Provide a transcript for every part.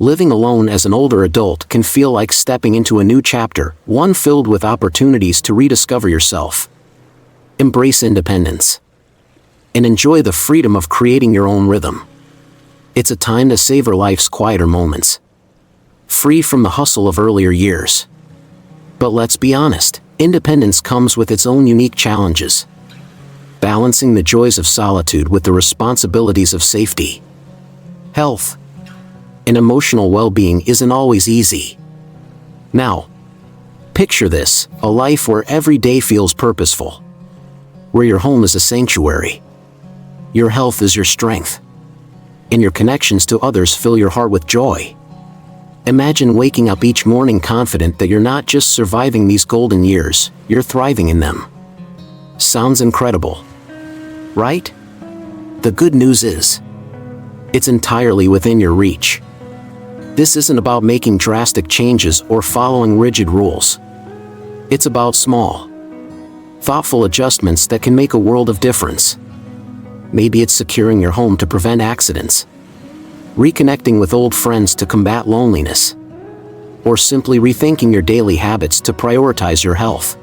Living alone as an older adult can feel like stepping into a new chapter, one filled with opportunities to rediscover yourself. Embrace independence. And enjoy the freedom of creating your own rhythm. It's a time to savor life's quieter moments, free from the hustle of earlier years. But let's be honest, independence comes with its own unique challenges. Balancing the joys of solitude with the responsibilities of safety, health, and emotional well-being isn't always easy. Now, picture this, a life where every day feels purposeful, where your home is a sanctuary, your health is your strength, and your connections to others fill your heart with joy. Imagine waking up each morning confident that you're not just surviving these golden years, you're thriving in them. Sounds incredible, right? The good news is, it's entirely within your reach. This isn't about making drastic changes or following rigid rules. It's about small, thoughtful adjustments that can make a world of difference. Maybe it's securing your home to prevent accidents, reconnecting with old friends to combat loneliness, or simply rethinking your daily habits to prioritize your health.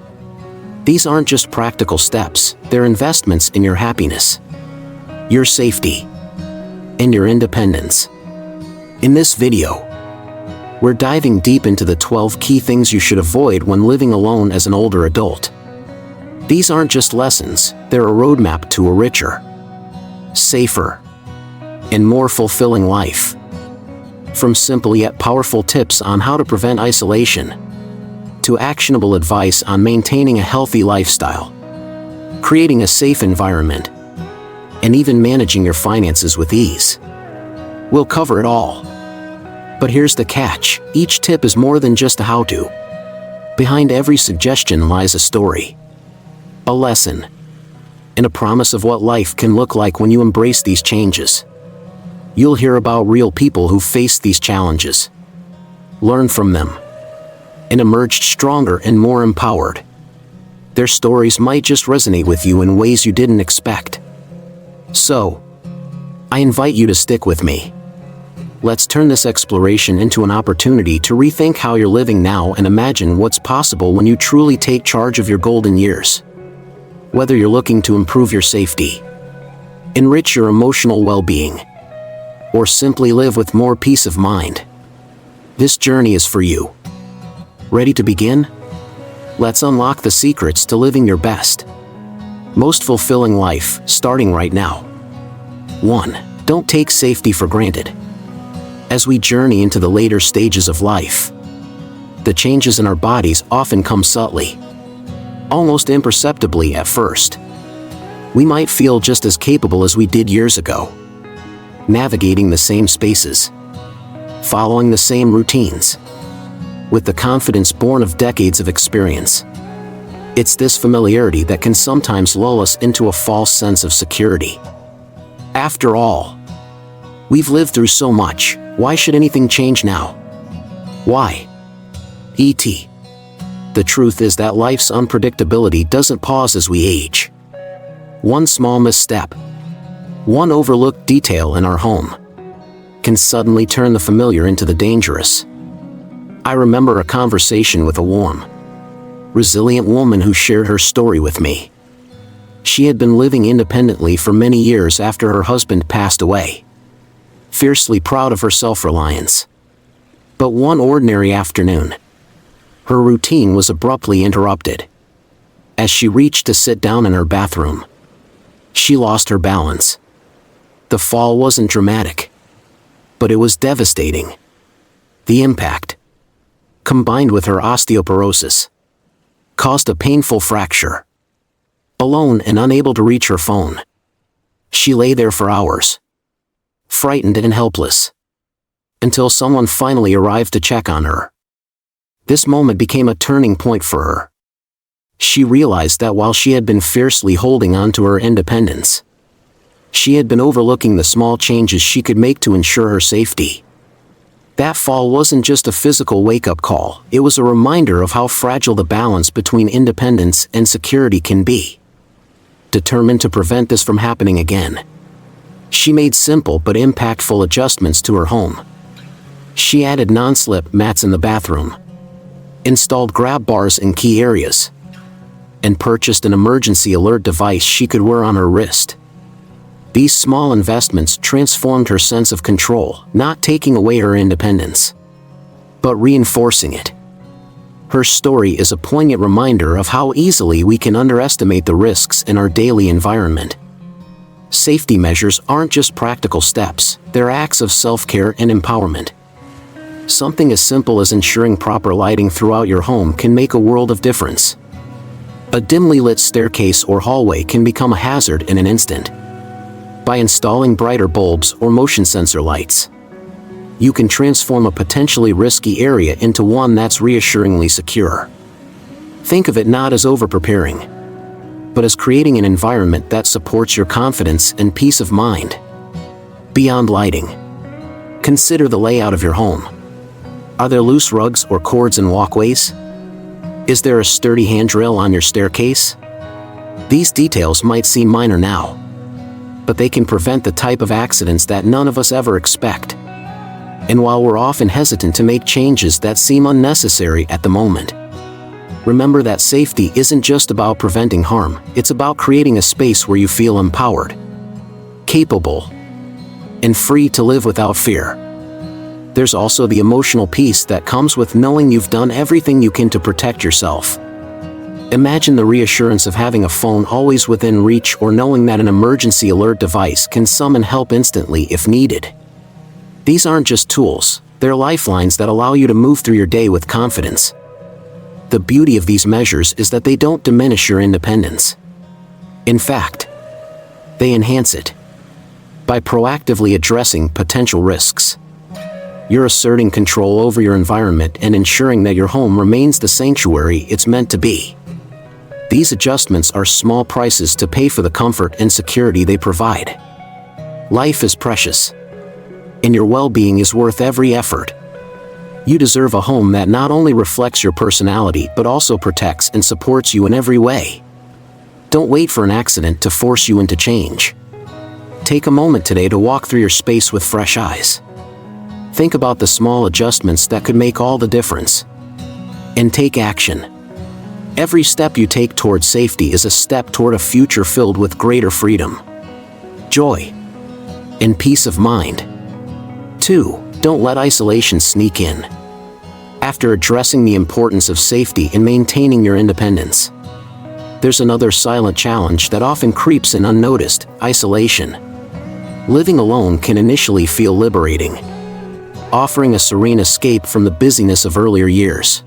These aren't just practical steps, they're investments in your happiness, your safety, and your independence. In this video, we're diving deep into the 12 key things you should avoid when living alone as an older adult. These aren't just lessons, they're a roadmap to a richer, safer, and more fulfilling life. From simple yet powerful tips on how to prevent isolation, to actionable advice on maintaining a healthy lifestyle, creating a safe environment, and even managing your finances with ease. We'll cover it all. But here's the catch, each tip is more than just a how-to. Behind every suggestion lies a story, a lesson, and a promise of what life can look like when you embrace these changes. You'll hear about real people who faced these challenges, learn from them, and emerged stronger and more empowered. Their stories might just resonate with you in ways you didn't expect. So, I invite you to stick with me. Let's turn this exploration into an opportunity to rethink how you're living now and imagine what's possible when you truly take charge of your golden years. Whether you're looking to improve your safety, enrich your emotional well-being, or simply live with more peace of mind, this journey is for you. Ready to begin? Let's unlock the secrets to living your best, most fulfilling life, starting right now. 1. Don't take safety for granted. As we journey into the later stages of life, the changes in our bodies often come subtly, almost imperceptibly at first. We might feel just as capable as we did years ago, navigating the same spaces, following the same routines, with the confidence born of decades of experience. It's this familiarity that can sometimes lull us into a false sense of security. After all, we've lived through so much, why should anything change now? Why? E.t. The truth is that life's unpredictability doesn't pause as we age. One small misstep, one overlooked detail in our home, can suddenly turn the familiar into the dangerous. I remember a conversation with a warm, resilient woman who shared her story with me. She had been living independently for many years after her husband passed away, fiercely proud of her self-reliance. But one ordinary afternoon, her routine was abruptly interrupted. As she reached to sit down in her bathroom, she lost her balance. The fall wasn't dramatic, but it was devastating. The impact, combined with her osteoporosis, caused a painful fracture. Alone and unable to reach her phone, she lay there for hours, frightened and helpless, until someone finally arrived to check on her. This moment became a turning point for her. She realized that while she had been fiercely holding on to her independence, she had been overlooking the small changes she could make to ensure her safety. That fall wasn't just a physical wake-up call, it was a reminder of how fragile the balance between independence and security can be. Determined to prevent this from happening again, she made simple but impactful adjustments to her home. She added non-slip mats in the bathroom, installed grab bars in key areas, and purchased an emergency alert device she could wear on her wrist. These small investments transformed her sense of control, not taking away her independence, but reinforcing it. Her story is a poignant reminder of how easily we can underestimate the risks in our daily environment. Safety measures aren't just practical steps, they're acts of self-care and empowerment. Something as simple as ensuring proper lighting throughout your home can make a world of difference. A dimly lit staircase or hallway can become a hazard in an instant. By installing brighter bulbs or motion sensor lights, you can transform a potentially risky area into one that's reassuringly secure. Think of it not as over-preparing, but as creating an environment that supports your confidence and peace of mind. Beyond lighting, consider the layout of your home. Are there loose rugs or cords in walkways? Is there a sturdy handrail on your staircase? These details might seem minor now, but they can prevent the type of accidents that none of us ever expect. And while we're often hesitant to make changes that seem unnecessary at the moment, remember that safety isn't just about preventing harm, it's about creating a space where you feel empowered, capable, and free to live without fear. There's also the emotional peace that comes with knowing you've done everything you can to protect yourself. Imagine the reassurance of having a phone always within reach, or knowing that an emergency alert device can summon help instantly if needed. These aren't just tools, they're lifelines that allow you to move through your day with confidence. The beauty of these measures is that they don't diminish your independence. In fact, they enhance it. By proactively addressing potential risks, you're asserting control over your environment and ensuring that your home remains the sanctuary it's meant to be. These adjustments are small prices to pay for the comfort and security they provide. Life is precious, and your well-being is worth every effort. You deserve a home that not only reflects your personality but also protects and supports you in every way. Don't wait for an accident to force you into change. Take a moment today to walk through your space with fresh eyes. Think about the small adjustments that could make all the difference, and take action. Every step you take toward safety is a step toward a future filled with greater freedom, joy, and peace of mind. 2. Don't let isolation sneak in. After addressing the importance of safety and maintaining your independence, there's another silent challenge that often creeps in unnoticed: isolation. Living alone can initially feel liberating, offering a serene escape from the busyness of earlier years.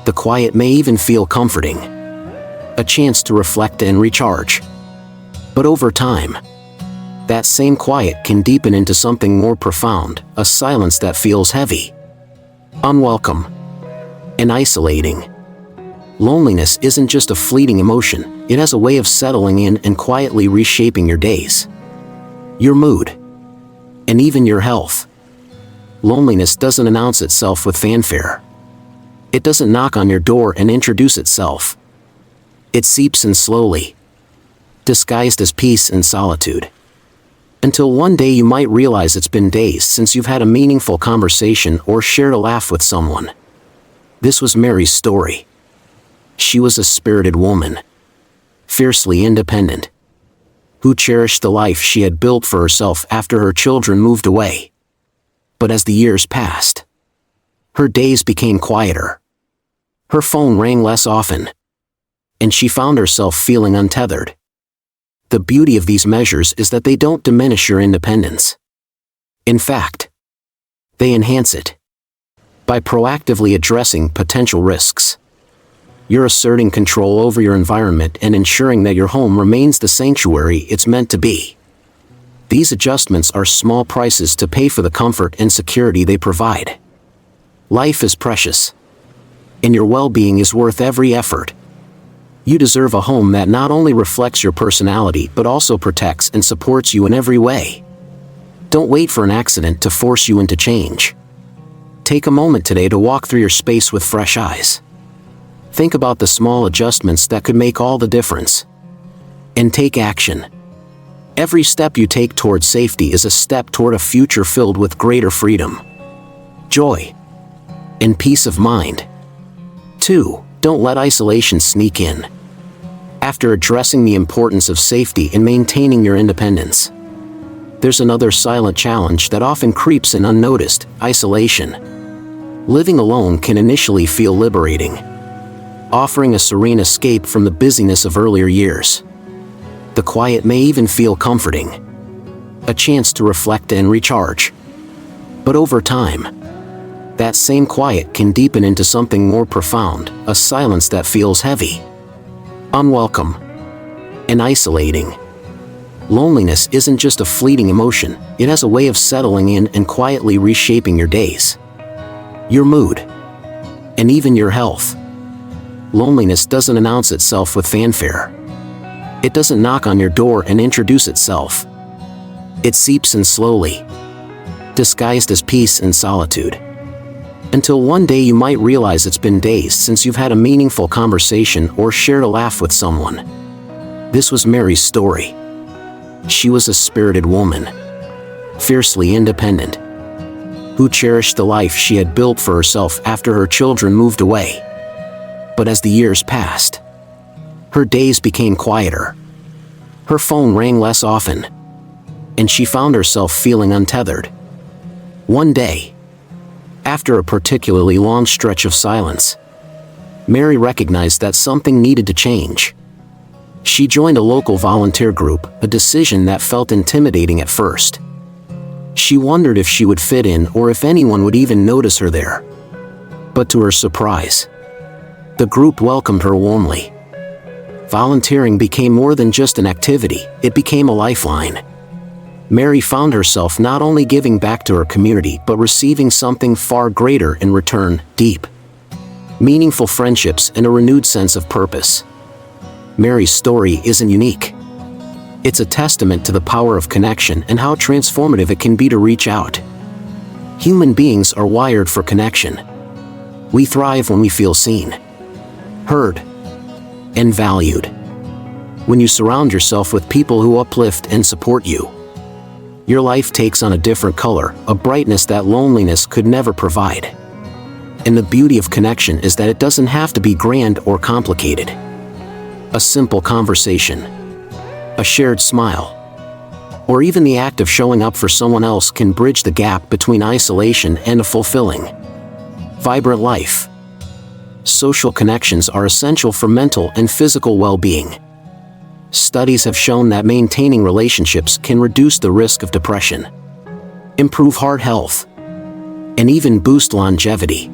The quiet may even feel comforting, a chance to reflect and recharge. But over time, that same quiet can deepen into something more profound, a silence that feels heavy, unwelcome, and isolating. Loneliness isn't just a fleeting emotion, it has a way of settling in and quietly reshaping your days, your mood, and even your health. Loneliness doesn't announce itself with fanfare. It doesn't knock on your door and introduce itself. It seeps in slowly, disguised as peace and solitude, until one day you might realize it's been days since you've had a meaningful conversation or shared a laugh with someone. This was Mary's story. She was a spirited woman, fiercely independent, who cherished the life she had built for herself after her children moved away. But as the years passed, her days became quieter. Her phone rang less often, and she found herself feeling untethered. The beauty of these measures is that they don't diminish your independence. In fact, they enhance it. By proactively addressing potential risks, you're asserting control over your environment and ensuring that your home remains the sanctuary it's meant to be. These adjustments are small prices to pay for the comfort and security they provide. Life is precious, and your well-being is worth every effort. You deserve a home that not only reflects your personality but also protects and supports you in every way. Don't wait for an accident to force you into change. Take a moment today to walk through your space with fresh eyes. Think about the small adjustments that could make all the difference, and take action. Every step you take toward safety is a step toward a future filled with greater freedom, joy, and peace of mind. 2. Don't let isolation sneak in. After addressing the importance of safety and maintaining your independence, there's another silent challenge that often creeps in unnoticed: isolation. Living alone can initially feel liberating, offering a serene escape from the busyness of earlier years. The quiet may even feel comforting, a chance to reflect and recharge. But over time, that same quiet can deepen into something more profound, a silence that feels heavy, unwelcome, and isolating. Loneliness isn't just a fleeting emotion, it has a way of settling in and quietly reshaping your days, your mood, and even your health. Loneliness doesn't announce itself with fanfare. It doesn't knock on your door and introduce itself. It seeps in slowly, disguised as peace and solitude. Until one day you might realize it's been days since you've had a meaningful conversation or shared a laugh with someone. This was Mary's story. She was a spirited woman, fiercely independent, who cherished the life she had built for herself after her children moved away. But as the years passed, her days became quieter. Her phone rang less often, and she found herself feeling untethered. One day, after a particularly long stretch of silence, Mary recognized that something needed to change. She joined a local volunteer group, a decision that felt intimidating at first. She wondered if she would fit in or if anyone would even notice her there. But to her surprise, the group welcomed her warmly. Volunteering became more than just an activity, it became a lifeline. Mary found herself not only giving back to her community but receiving something far greater in return: deep, meaningful friendships and a renewed sense of purpose. Mary's story isn't unique. It's a testament to the power of connection and how transformative it can be to reach out. Human beings are wired for connection. We thrive when we feel seen, heard, and valued. When you surround yourself with people who uplift and support you, your life takes on a different color, a brightness that loneliness could never provide. And the beauty of connection is that it doesn't have to be grand or complicated. A simple conversation, a shared smile, or even the act of showing up for someone else can bridge the gap between isolation and a fulfilling, vibrant life. Social connections are essential for mental and physical well-being. Studies have shown that maintaining relationships can reduce the risk of depression, improve heart health, and even boost longevity.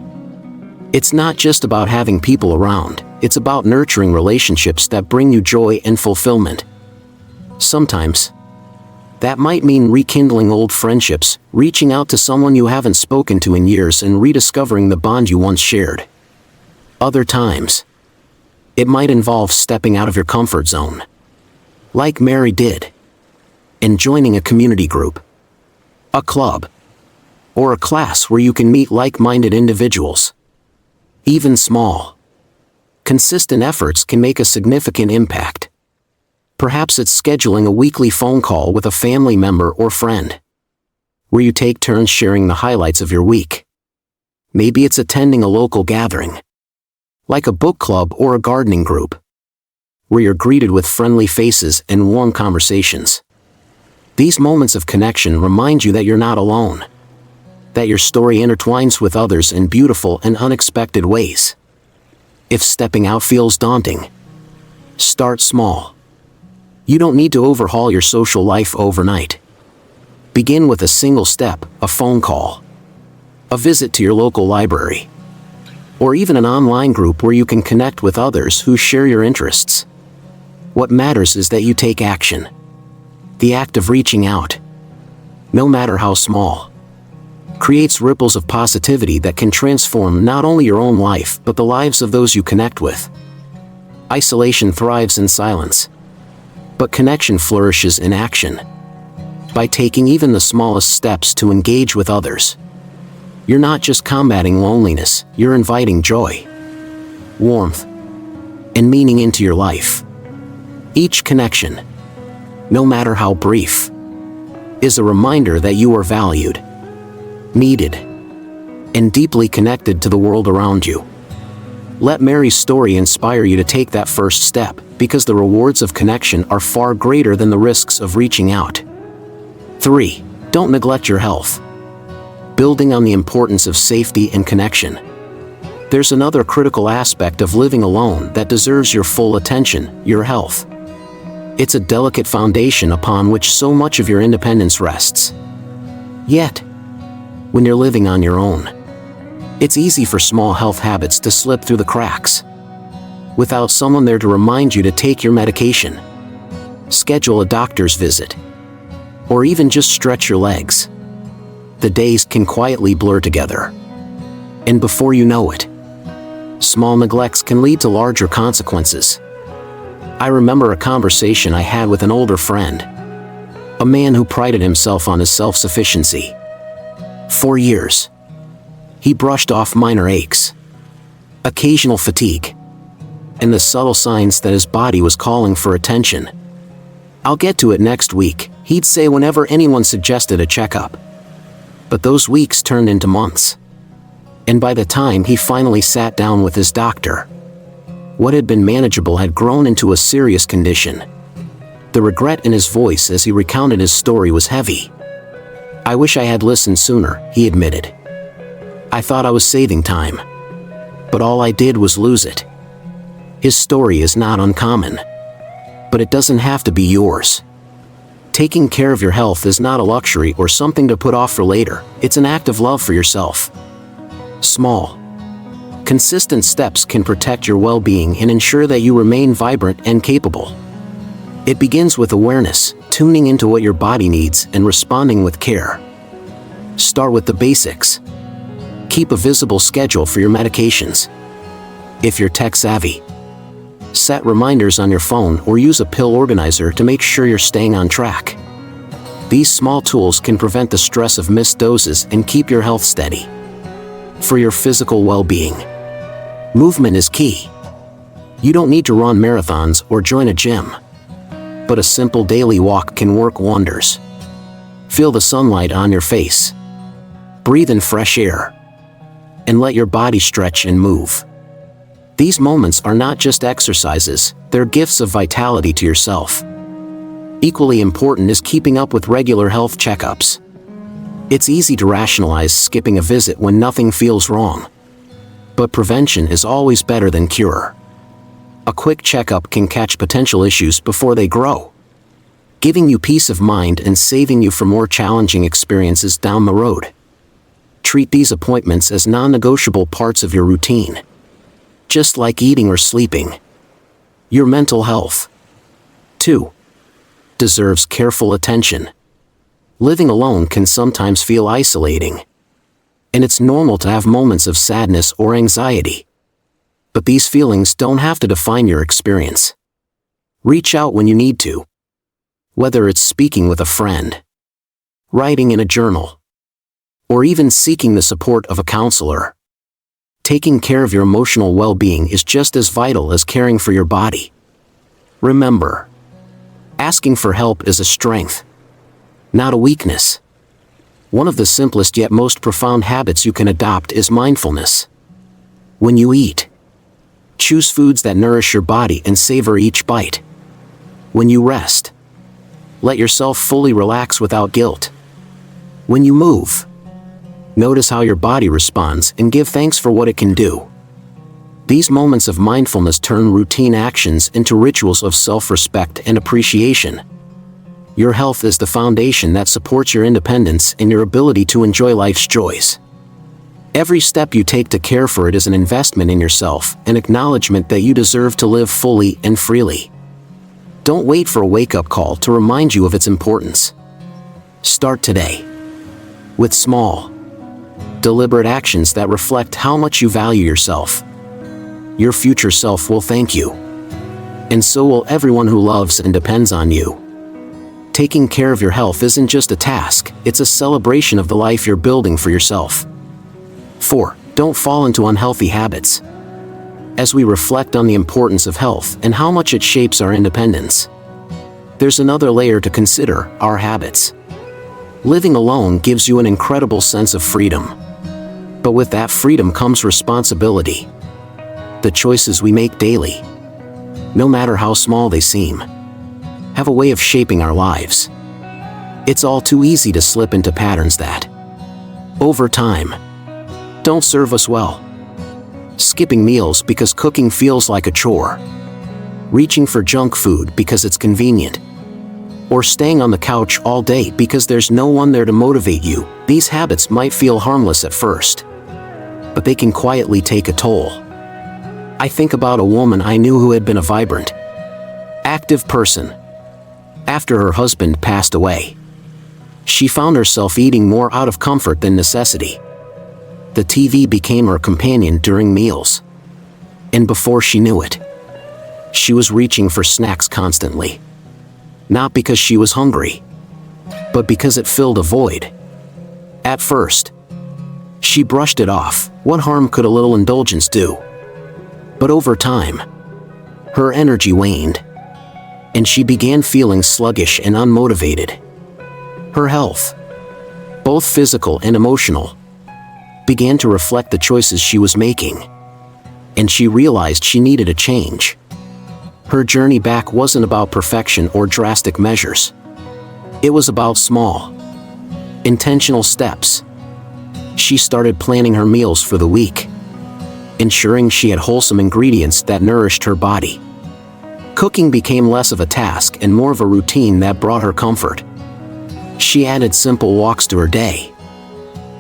It's not just about having people around, it's about nurturing relationships that bring you joy and fulfillment. Sometimes, that might mean rekindling old friendships, reaching out to someone you haven't spoken to in years and rediscovering the bond you once shared. Other times, it might involve stepping out of your comfort zone, like Mary did, and joining a community group, a club, or a class where you can meet like-minded individuals. Even small, consistent efforts can make a significant impact. Perhaps it's scheduling a weekly phone call with a family member or friend, where you take turns sharing the highlights of your week. Maybe it's attending a local gathering, like a book club or a gardening group, where you're greeted with friendly faces and warm conversations. These moments of connection remind you that you're not alone, that your story intertwines with others in beautiful and unexpected ways. If stepping out feels daunting, start small. You don't need to overhaul your social life overnight. Begin with a single step, a phone call, a visit to your local library, or even an online group where you can connect with others who share your interests. What matters is that you take action. The act of reaching out, no matter how small, creates ripples of positivity that can transform not only your own life but the lives of those you connect with. Isolation thrives in silence, but connection flourishes in action. By taking even the smallest steps to engage with others, you're not just combating loneliness, you're inviting joy, warmth, and meaning into your life. Each connection, no matter how brief, is a reminder that you are valued, needed, and deeply connected to the world around you. Let Mary's story inspire you to take that first step, because the rewards of connection are far greater than the risks of reaching out. 3. Don't neglect your health. Building on the importance of safety and connection, there's another critical aspect of living alone that deserves your full attention: your health. It's a delicate foundation upon which so much of your independence rests. Yet, when you're living on your own, it's easy for small health habits to slip through the cracks. Without someone there to remind you to take your medication, schedule a doctor's visit, or even just stretch your legs, the days can quietly blur together. And before you know it, small neglects can lead to larger consequences. I remember a conversation I had with an older friend, a man who prided himself on his self-sufficiency. For years, he brushed off minor aches, occasional fatigue, and the subtle signs that his body was calling for attention. "I'll get to it next week," he'd say whenever anyone suggested a checkup. But those weeks turned into months. And by the time he finally sat down with his doctor, what had been manageable had grown into a serious condition. The regret in his voice as he recounted his story was heavy. "I wish I had listened sooner," he admitted. "I thought I was saving time, but all I did was lose it." His story is not uncommon, but it doesn't have to be yours. Taking care of your health is not a luxury or something to put off for later. It's an act of love for yourself. Small, consistent steps can protect your well-being and ensure that you remain vibrant and capable. It begins with awareness, tuning into what your body needs and responding with care. Start with the basics. Keep a visible schedule for your medications. If you're tech-savvy, set reminders on your phone or use a pill organizer to make sure you're staying on track. These small tools can prevent the stress of missed doses and keep your health steady. For your physical well-being, movement is key. You don't need to run marathons or join a gym, but a simple daily walk can work wonders. Feel the sunlight on your face, breathe in fresh air, and let your body stretch and move. These moments are not just exercises, they're gifts of vitality to yourself. Equally important is keeping up with regular health checkups. It's easy to rationalize skipping a visit when nothing feels wrong. But prevention is always better than cure. A quick checkup can catch potential issues before they grow, giving you peace of mind and saving you from more challenging experiences down the road. Treat these appointments as non-negotiable parts of your routine. Just like eating or sleeping. Your mental health, too, deserves careful attention. Living alone can sometimes feel isolating, and it's normal to have moments of sadness or anxiety. But these feelings don't have to define your experience. Reach out when you need to. Whether it's speaking with a friend, writing in a journal, or even seeking the support of a counselor. Taking care of your emotional well-being is just as vital as caring for your body. Remember, asking for help is a strength, not a weakness. One of the simplest yet most profound habits you can adopt is mindfulness. When you eat, choose foods that nourish your body and savor each bite. When you rest, let yourself fully relax without guilt. When you move, notice how your body responds and give thanks for what it can do. These moments of mindfulness turn routine actions into rituals of self-respect and appreciation. Your health is the foundation that supports your independence and your ability to enjoy life's joys. Every step you take to care for it is an investment in yourself, an acknowledgement that you deserve to live fully and freely. Don't wait for a wake-up call to remind you of its importance. Start today, with small, deliberate actions that reflect how much you value yourself. Your future self will thank you. And so will everyone who loves and depends on you. Taking care of your health isn't just a task, it's a celebration of the life you're building for yourself. 4. Don't fall into unhealthy habits. As we reflect on the importance of health and how much it shapes our independence, there's another layer to consider: our habits. Living alone gives you an incredible sense of freedom. But with that freedom comes responsibility. The choices we make daily, no matter how small they seem, have a way of shaping our lives. It's all too easy to slip into patterns that, over time, don't serve us well. Skipping meals because cooking feels like a chore. Reaching for junk food because it's convenient. Or staying on the couch all day because there's no one there to motivate you. These habits might feel harmless at first, but they can quietly take a toll. I think about a woman I knew who had been a vibrant, active person. After her husband passed away, she found herself eating more out of comfort than necessity. The TV became her companion during meals. And before she knew it, she was reaching for snacks constantly. Not because she was hungry, but because it filled a void. At first, she brushed it off. What harm could a little indulgence do? But over time, her energy waned, and she began feeling sluggish and unmotivated. Her health, both physical and emotional, began to reflect the choices she was making, and she realized she needed a change. Her journey back wasn't about perfection or drastic measures. It was about small, intentional steps. She started planning her meals for the week, ensuring she had wholesome ingredients that nourished her body. Cooking became less of a task and more of a routine that brought her comfort. She added simple walks to her day,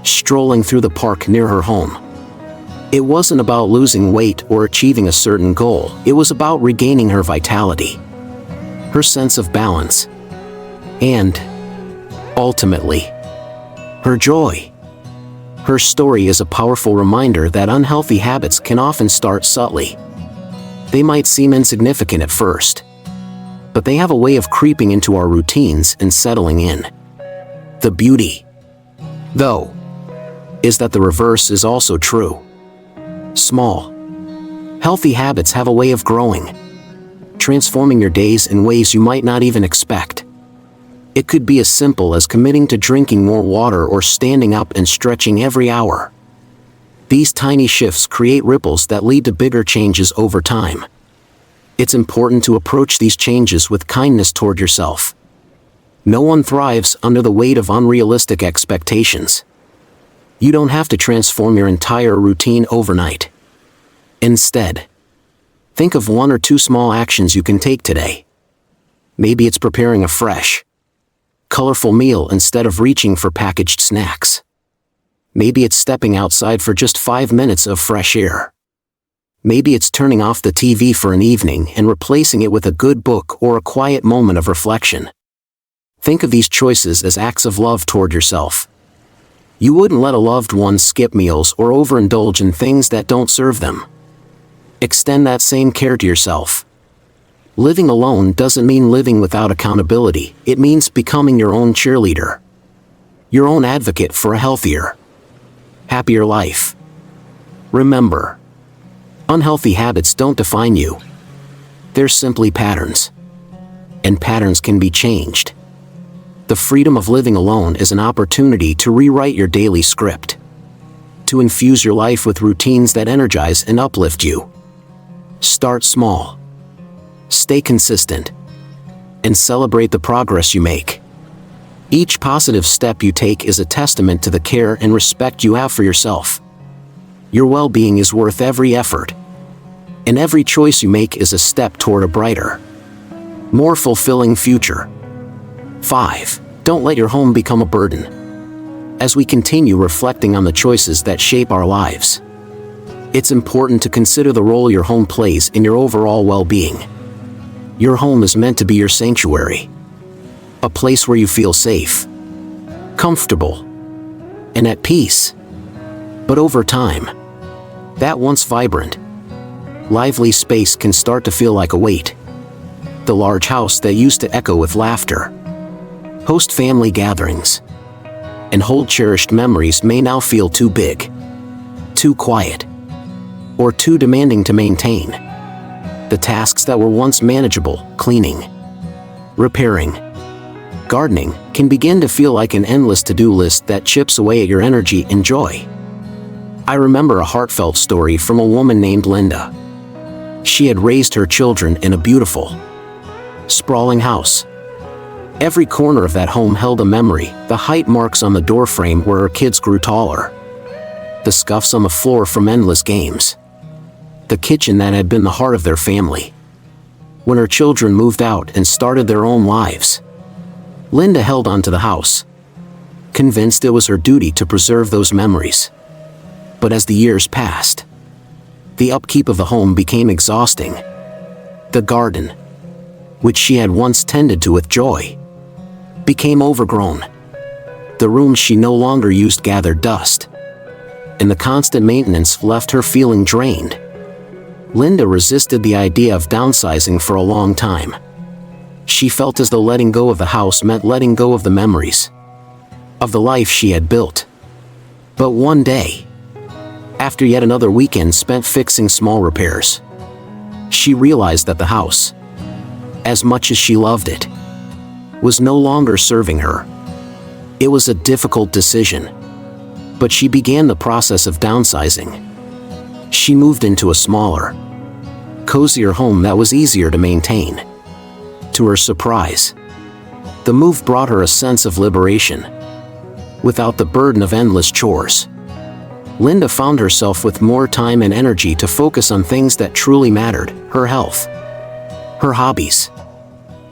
strolling through the park near her home. It wasn't about losing weight or achieving a certain goal. It was about regaining her vitality, her sense of balance, and, ultimately, her joy. Her story is a powerful reminder that unhealthy habits can often start subtly. They might seem insignificant at first, but they have a way of creeping into our routines and settling in. The beauty, though, is that the reverse is also true. Small, healthy habits have a way of growing, transforming your days in ways you might not even expect. It could be as simple as committing to drinking more water or standing up and stretching every hour. These tiny shifts create ripples that lead to bigger changes over time. It's important to approach these changes with kindness toward yourself. No one thrives under the weight of unrealistic expectations. You don't have to transform your entire routine overnight. Instead, think of 1 or 2 small actions you can take today. Maybe it's preparing a fresh, colorful meal instead of reaching for packaged snacks. Maybe it's stepping outside for just 5 minutes of fresh air. Maybe it's turning off the TV for an evening and replacing it with a good book or a quiet moment of reflection. Think of these choices as acts of love toward yourself. You wouldn't let a loved one skip meals or overindulge in things that don't serve them. Extend that same care to yourself. Living alone doesn't mean living without accountability. It means becoming your own cheerleader, your own advocate for a healthier, happier life. Remember, unhealthy habits don't define you. They're simply patterns. And patterns can be changed. The freedom of living alone is an opportunity to rewrite your daily script, to infuse your life with routines that energize and uplift you. Start small, stay consistent, and celebrate the progress you make. Each positive step you take is a testament to the care and respect you have for yourself. Your well-being is worth every effort, and every choice you make is a step toward a brighter, more fulfilling future. 5. Don't let your home become a burden. As we continue reflecting on the choices that shape our lives, it's important to consider the role your home plays in your overall well-being. Your home is meant to be your sanctuary, a place where you feel safe, comfortable, and at peace. But over time, that once vibrant, lively space can start to feel like a weight. The large house that used to echo with laughter, host family gatherings, and hold cherished memories may now feel too big, too quiet, or too demanding to maintain. The tasks that were once manageable, cleaning, repairing, gardening, can begin to feel like an endless to-do list that chips away at your energy and joy. I remember a heartfelt story from a woman named Linda. She had raised her children in a beautiful, sprawling house. Every corner of that home held a memory, the height marks on the doorframe where her kids grew taller, the scuffs on the floor from endless games, the kitchen that had been the heart of their family. When her children moved out and started their own lives, Linda held on to the house, convinced it was her duty to preserve those memories. But as the years passed, the upkeep of the home became exhausting. The garden, which she had once tended to with joy, became overgrown. The rooms she no longer used gathered dust, and the constant maintenance left her feeling drained. Linda resisted the idea of downsizing for a long time. She felt as though letting go of the house meant letting go of the memories, of the life she had built. But one day, after yet another weekend spent fixing small repairs, she realized that the house, as much as she loved it, was no longer serving her. It was a difficult decision, but she began the process of downsizing. She moved into a smaller, cozier home that was easier to maintain. To her surprise, the move brought her a sense of liberation. Without the burden of endless chores, Linda found herself with more time and energy to focus on things that truly mattered: her health, her hobbies,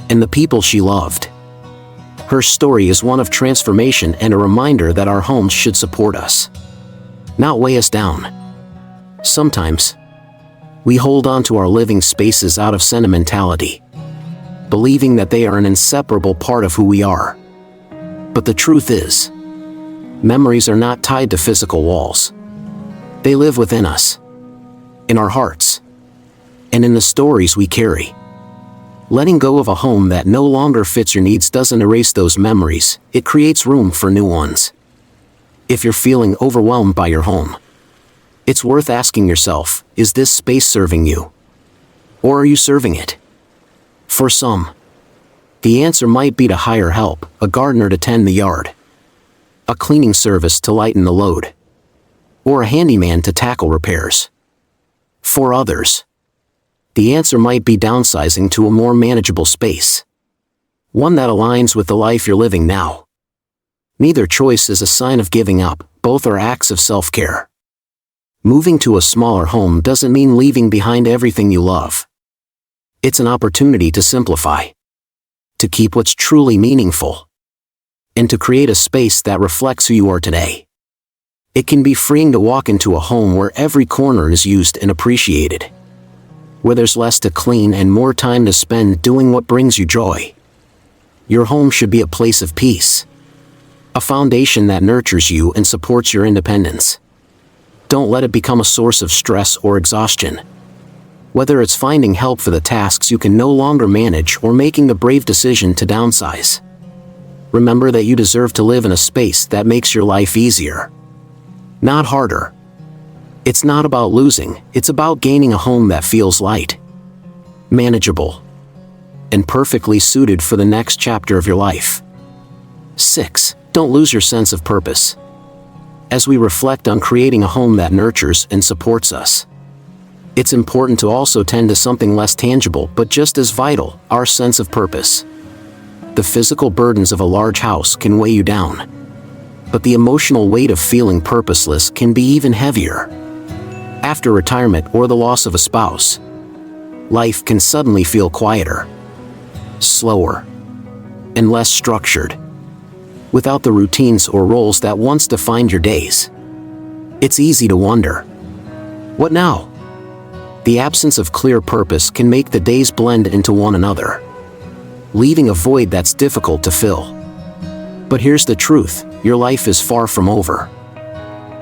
and the people she loved. Her story is one of transformation and a reminder that our homes should support us, not weigh us down. Sometimes, we hold on to our living spaces out of sentimentality, believing that they are an inseparable part of who we are. But the truth is, memories are not tied to physical walls. They live within us, in our hearts, and in the stories we carry. Letting go of a home that no longer fits your needs doesn't erase those memories, it creates room for new ones. If you're feeling overwhelmed by your home, it's worth asking yourself, is this space serving you? Or are you serving it? For some, the answer might be to hire help, a gardener to tend the yard, a cleaning service to lighten the load, or a handyman to tackle repairs. For others, the answer might be downsizing to a more manageable space, one that aligns with the life you're living now. Neither choice is a sign of giving up, both are acts of self-care. Moving to a smaller home doesn't mean leaving behind everything you love. It's an opportunity to simplify, to keep what's truly meaningful, and to create a space that reflects who you are today. It can be freeing to walk into a home where every corner is used and appreciated, where there's less to clean and more time to spend doing what brings you joy. Your home should be a place of peace, a foundation that nurtures you and supports your independence. Don't let it become a source of stress or exhaustion. Whether it's finding help for the tasks you can no longer manage or making the brave decision to downsize, remember that you deserve to live in a space that makes your life easier, not harder. It's not about losing, it's about gaining a home that feels light, manageable, and perfectly suited for the next chapter of your life. 6. Don't lose your sense of purpose. As we reflect on creating a home that nurtures and supports us, it's important to also tend to something less tangible but just as vital: our sense of purpose. The physical burdens of a large house can weigh you down, but the emotional weight of feeling purposeless can be even heavier. After retirement or the loss of a spouse, life can suddenly feel quieter, slower, and less structured. Without the routines or roles that once defined your days, it's easy to wonder, what now? The absence of clear purpose can make the days blend into one another, leaving a void that's difficult to fill. But here's the truth: your life is far from over,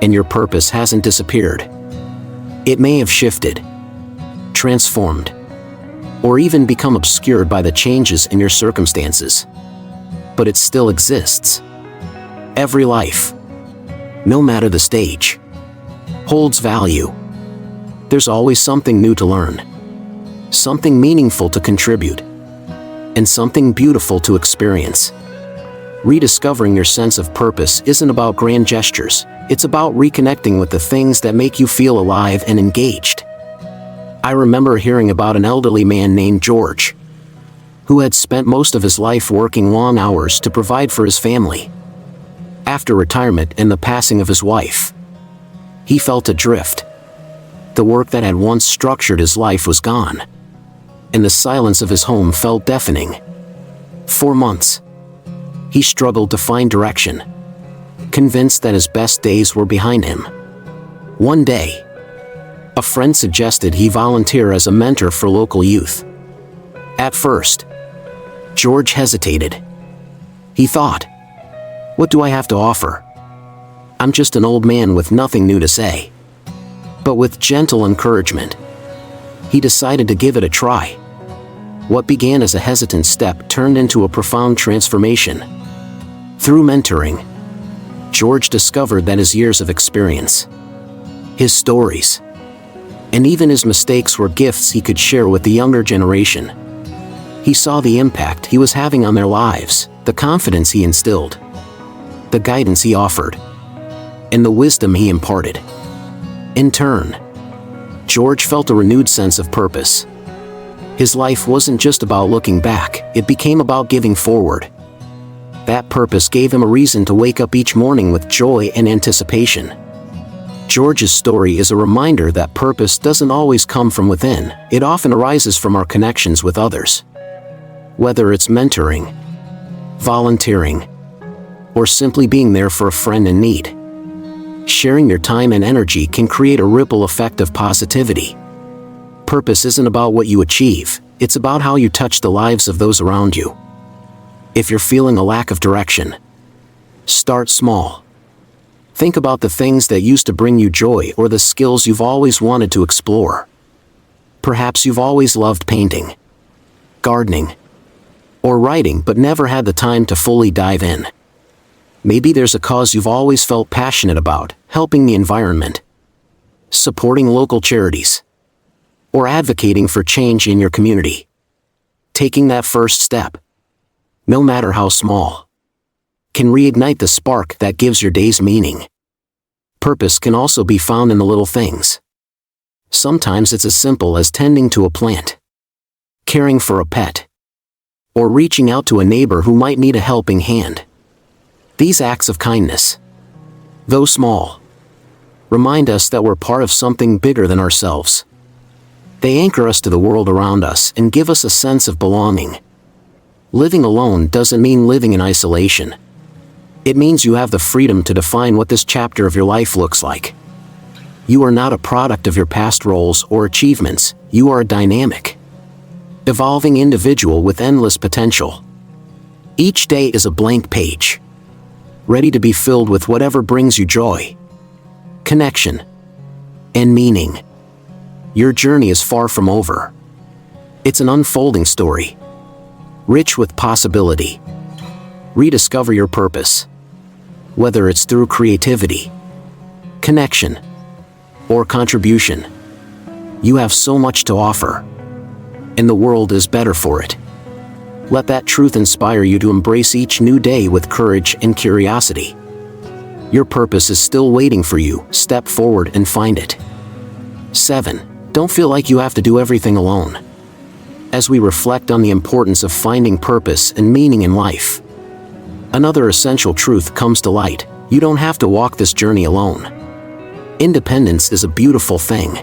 and your purpose hasn't disappeared. It may have shifted, transformed, or even become obscured by the changes in your circumstances, but it still exists. Every life, no matter the stage, holds value. There's always something new to learn, something meaningful to contribute, and something beautiful to experience. Rediscovering your sense of purpose isn't about grand gestures, It's about reconnecting with the things that make you feel alive and engaged. I remember hearing about an elderly man named George, who had spent most of his life working long hours to provide for his family. After retirement and the passing of his wife, he felt adrift. The work that had once structured his life was gone, and the silence of his home felt deafening. For months, he struggled to find direction, convinced that his best days were behind him. One day, a friend suggested he volunteer as a mentor for local youth. At first, George hesitated. He thought, "What do I have to offer? I'm just an old man with nothing new to say." But with gentle encouragement, he decided to give it a try. What began as a hesitant step turned into a profound transformation. Through mentoring, George discovered that his years of experience, his stories, and even his mistakes were gifts he could share with the younger generation. He saw the impact he was having on their lives, the confidence he instilled, the guidance he offered, and the wisdom he imparted. In turn, George felt a renewed sense of purpose. His life wasn't just about looking back, it became about giving forward. That purpose gave him a reason to wake up each morning with joy and anticipation. George's story is a reminder that purpose doesn't always come from within, it often arises from our connections with others. Whether it's mentoring, volunteering, or simply being there for a friend in need, sharing your time and energy can create a ripple effect of positivity. Purpose isn't about what you achieve, it's about how you touch the lives of those around you. If you're feeling a lack of direction, start small. Think about the things that used to bring you joy or the skills you've always wanted to explore. Perhaps you've always loved painting, gardening, or writing but never had the time to fully dive in. Maybe there's a cause you've always felt passionate about, helping the environment, supporting local charities, or advocating for change in your community. Taking that first step, no matter how small, can reignite the spark that gives your days meaning. Purpose can also be found in the little things. Sometimes it's as simple as tending to a plant, caring for a pet, or reaching out to a neighbor who might need a helping hand. These acts of kindness, though small, remind us that we're part of something bigger than ourselves. They anchor us to the world around us and give us a sense of belonging. Living alone doesn't mean living in isolation. It means you have the freedom to define what this chapter of your life looks like. You are not a product of your past roles or achievements, you are a dynamic, evolving individual with endless potential. Each day is a blank page, ready to be filled with whatever brings you joy, connection, and meaning. Your journey is far from over. It's an unfolding story, rich with possibility. Rediscover your purpose. Whether it's through creativity, connection, or contribution, you have so much to offer, and the world is better for it. Let that truth inspire you to embrace each new day with courage and curiosity. Your purpose is still waiting for you. Step forward and find it. 7. Don't feel like you have to do everything alone. As we reflect on the importance of finding purpose and meaning in life, another essential truth comes to light: you don't have to walk this journey alone. Independence is a beautiful thing,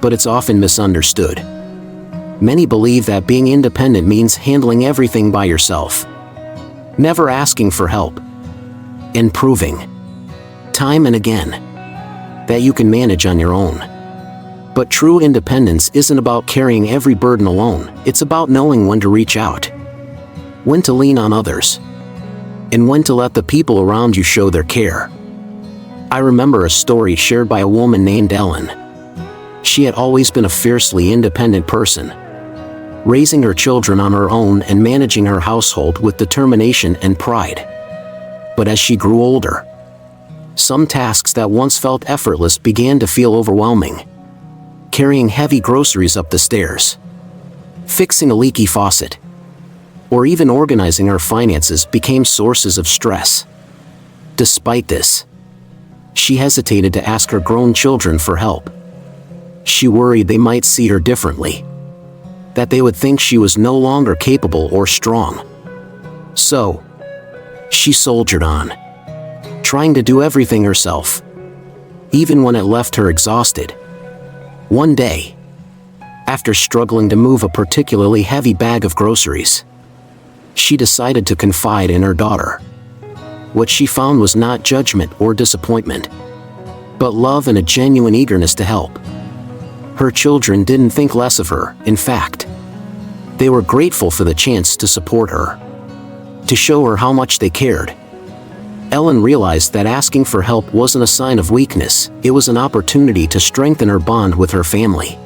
but it's often misunderstood. Many believe that being independent means handling everything by yourself, never asking for help, and proving, time and again, that you can manage on your own. But true independence isn't about carrying every burden alone, it's about knowing when to reach out, when to lean on others, and when to let the people around you show their care. I remember a story shared by a woman named Ellen. She had always been a fiercely independent person, raising her children on her own and managing her household with determination and pride. But as she grew older, some tasks that once felt effortless began to feel overwhelming. Carrying heavy groceries up the stairs, fixing a leaky faucet, or even organizing her finances became sources of stress. Despite this, She hesitated to ask her grown children for help. She worried they might see her differently, that they would think she was no longer capable or strong. So, she soldiered on, trying to do everything herself, even when it left her exhausted. One day, after struggling to move a particularly heavy bag of groceries, she decided to confide in her daughter. What she found was not judgment or disappointment, but love and a genuine eagerness to help. Her children didn't think less of her. In fact, they were grateful for the chance to support her, to show her how much they cared. Ellen realized that asking for help wasn't a sign of weakness, it was an opportunity to strengthen her bond with her family.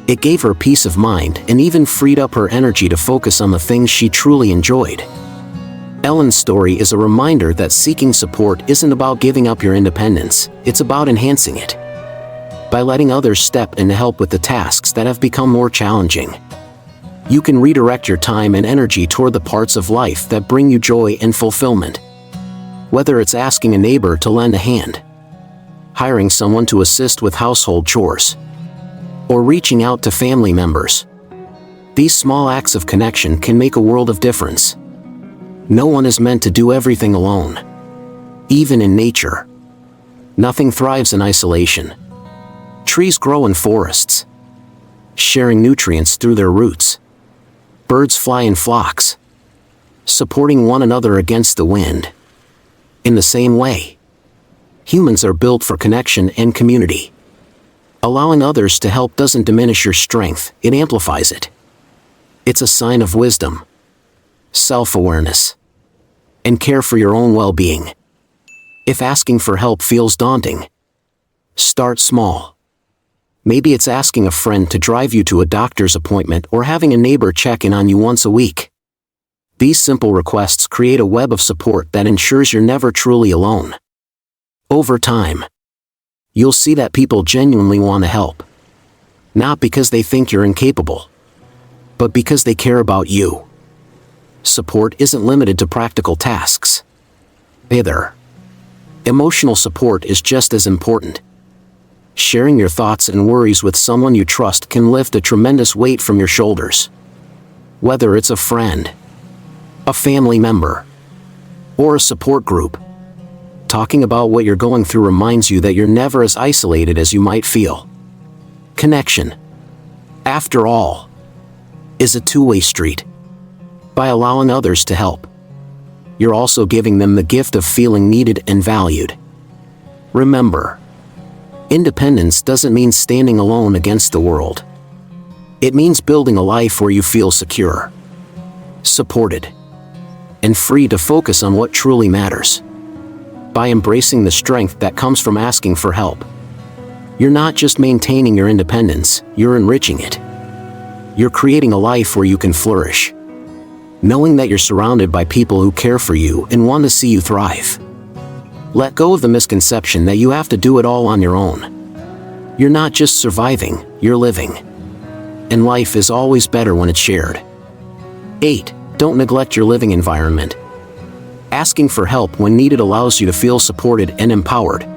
It gave her peace of mind and even freed up her energy to focus on the things she truly enjoyed. Ellen's story is a reminder that seeking support isn't about giving up your independence, it's about enhancing it. By letting others step in to help with the tasks that have become more challenging, you can redirect your time and energy toward the parts of life that bring you joy and fulfillment. Whether it's asking a neighbor to lend a hand, hiring someone to assist with household chores, or reaching out to family members, these small acts of connection can make a world of difference. No one is meant to do everything alone. Even in nature, nothing thrives in isolation. Trees grow in forests, sharing nutrients through their roots. Birds fly in flocks, supporting one another against the wind. In the same way, humans are built for connection and community. Allowing others to help doesn't diminish your strength, it amplifies it. It's a sign of wisdom, self-awareness, and care for your own well-being. If asking for help feels daunting, start small. Maybe it's asking a friend to drive you to a doctor's appointment or having a neighbor check in on you once a week. These simple requests create a web of support that ensures you're never truly alone. Over time, you'll see that people genuinely want to help. Not because they think you're incapable, but because they care about you. Support isn't limited to practical tasks, either. Emotional support is just as important. Sharing your thoughts and worries with someone you trust can lift a tremendous weight from your shoulders. Whether it's a friend, a family member, or a support group, talking about what you're going through reminds you that you're never as isolated as you might feel. Connection, after all, is a two-way street. By allowing others to help, you're also giving them the gift of feeling needed and valued. Remember, independence doesn't mean standing alone against the world. It means building a life where you feel secure, supported, and free to focus on what truly matters. By embracing the strength that comes from asking for help, you're not just maintaining your independence, you're enriching it. You're creating a life where you can flourish, knowing that you're surrounded by people who care for you and want to see you thrive. Let go of the misconception that you have to do it all on your own. You're not just surviving, you're living. And life is always better when it's shared. 8. Don't neglect your living environment. Asking for help when needed allows you to feel supported and empowered.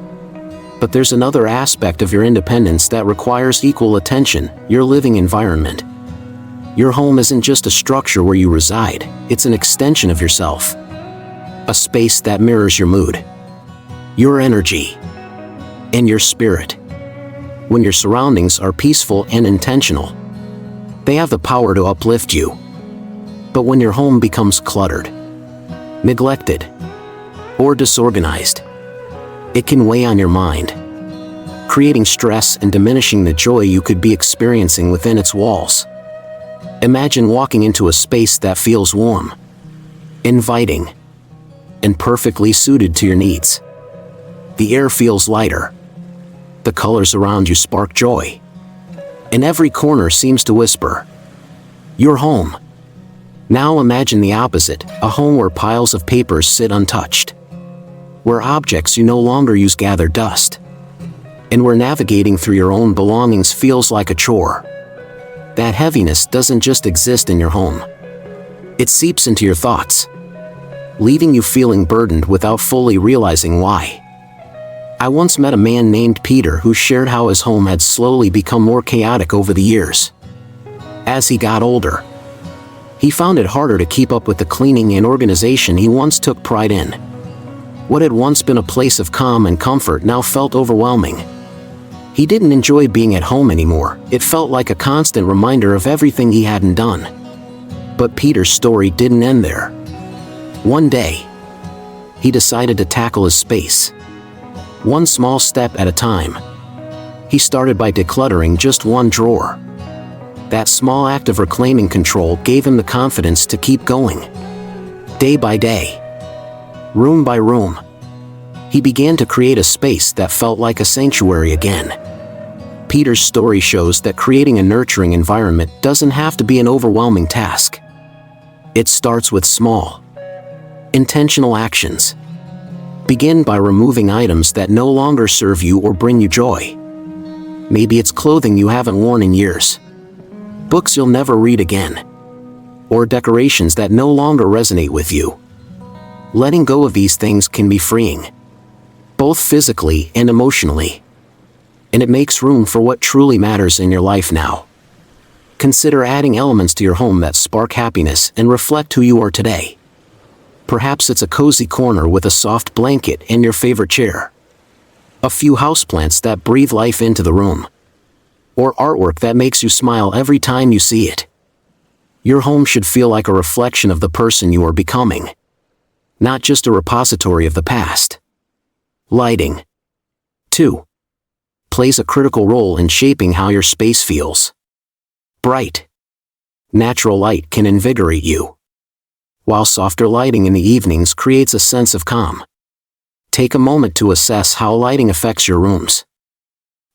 But there's another aspect of your independence that requires equal attention: your living environment. Your home isn't just a structure where you reside, it's an extension of yourself. A space that mirrors your mood, your energy, and your spirit. When your surroundings are peaceful and intentional, they have the power to uplift you. But when your home becomes cluttered, neglected, or disorganized, it can weigh on your mind, creating stress and diminishing the joy you could be experiencing within its walls. Imagine walking into a space that feels warm, inviting, and perfectly suited to your needs. The air feels lighter, the colors around you spark joy, and every corner seems to whisper, "You're home." Now imagine the opposite, a home where piles of papers sit untouched, where objects you no longer use gather dust, and where navigating through your own belongings feels like a chore. That heaviness doesn't just exist in your home. It seeps into your thoughts, leaving you feeling burdened without fully realizing why. I once met a man named Peter who shared how his home had slowly become more chaotic over the years. As he got older, he found it harder to keep up with the cleaning and organization he once took pride in. What had once been a place of calm and comfort now felt overwhelming. He didn't enjoy being at home anymore. It felt like a constant reminder of everything he hadn't done. But Peter's story didn't end there. One day, he decided to tackle his space. One small step at a time. He started by decluttering just one drawer. That small act of reclaiming control gave him the confidence to keep going. Day by day, room by room, he began to create a space that felt like a sanctuary again. Peter's story shows that creating a nurturing environment doesn't have to be an overwhelming task. It starts with small, intentional actions. Begin by removing items that no longer serve you or bring you joy. Maybe it's clothing you haven't worn in years, books you'll never read again, or decorations that no longer resonate with you. Letting go of these things can be freeing, both physically and emotionally. And it makes room for what truly matters in your life now. Consider adding elements to your home that spark happiness and reflect who you are today. Perhaps it's a cozy corner with a soft blanket and your favorite chair. A few houseplants that breathe life into the room. Or artwork that makes you smile every time you see it. Your home should feel like a reflection of the person you are becoming, not just a repository of the past. Lighting, too, plays a critical role in shaping how your space feels. Bright, natural light can invigorate you, while softer lighting in the evenings creates a sense of calm. Take a moment to assess how lighting affects your rooms.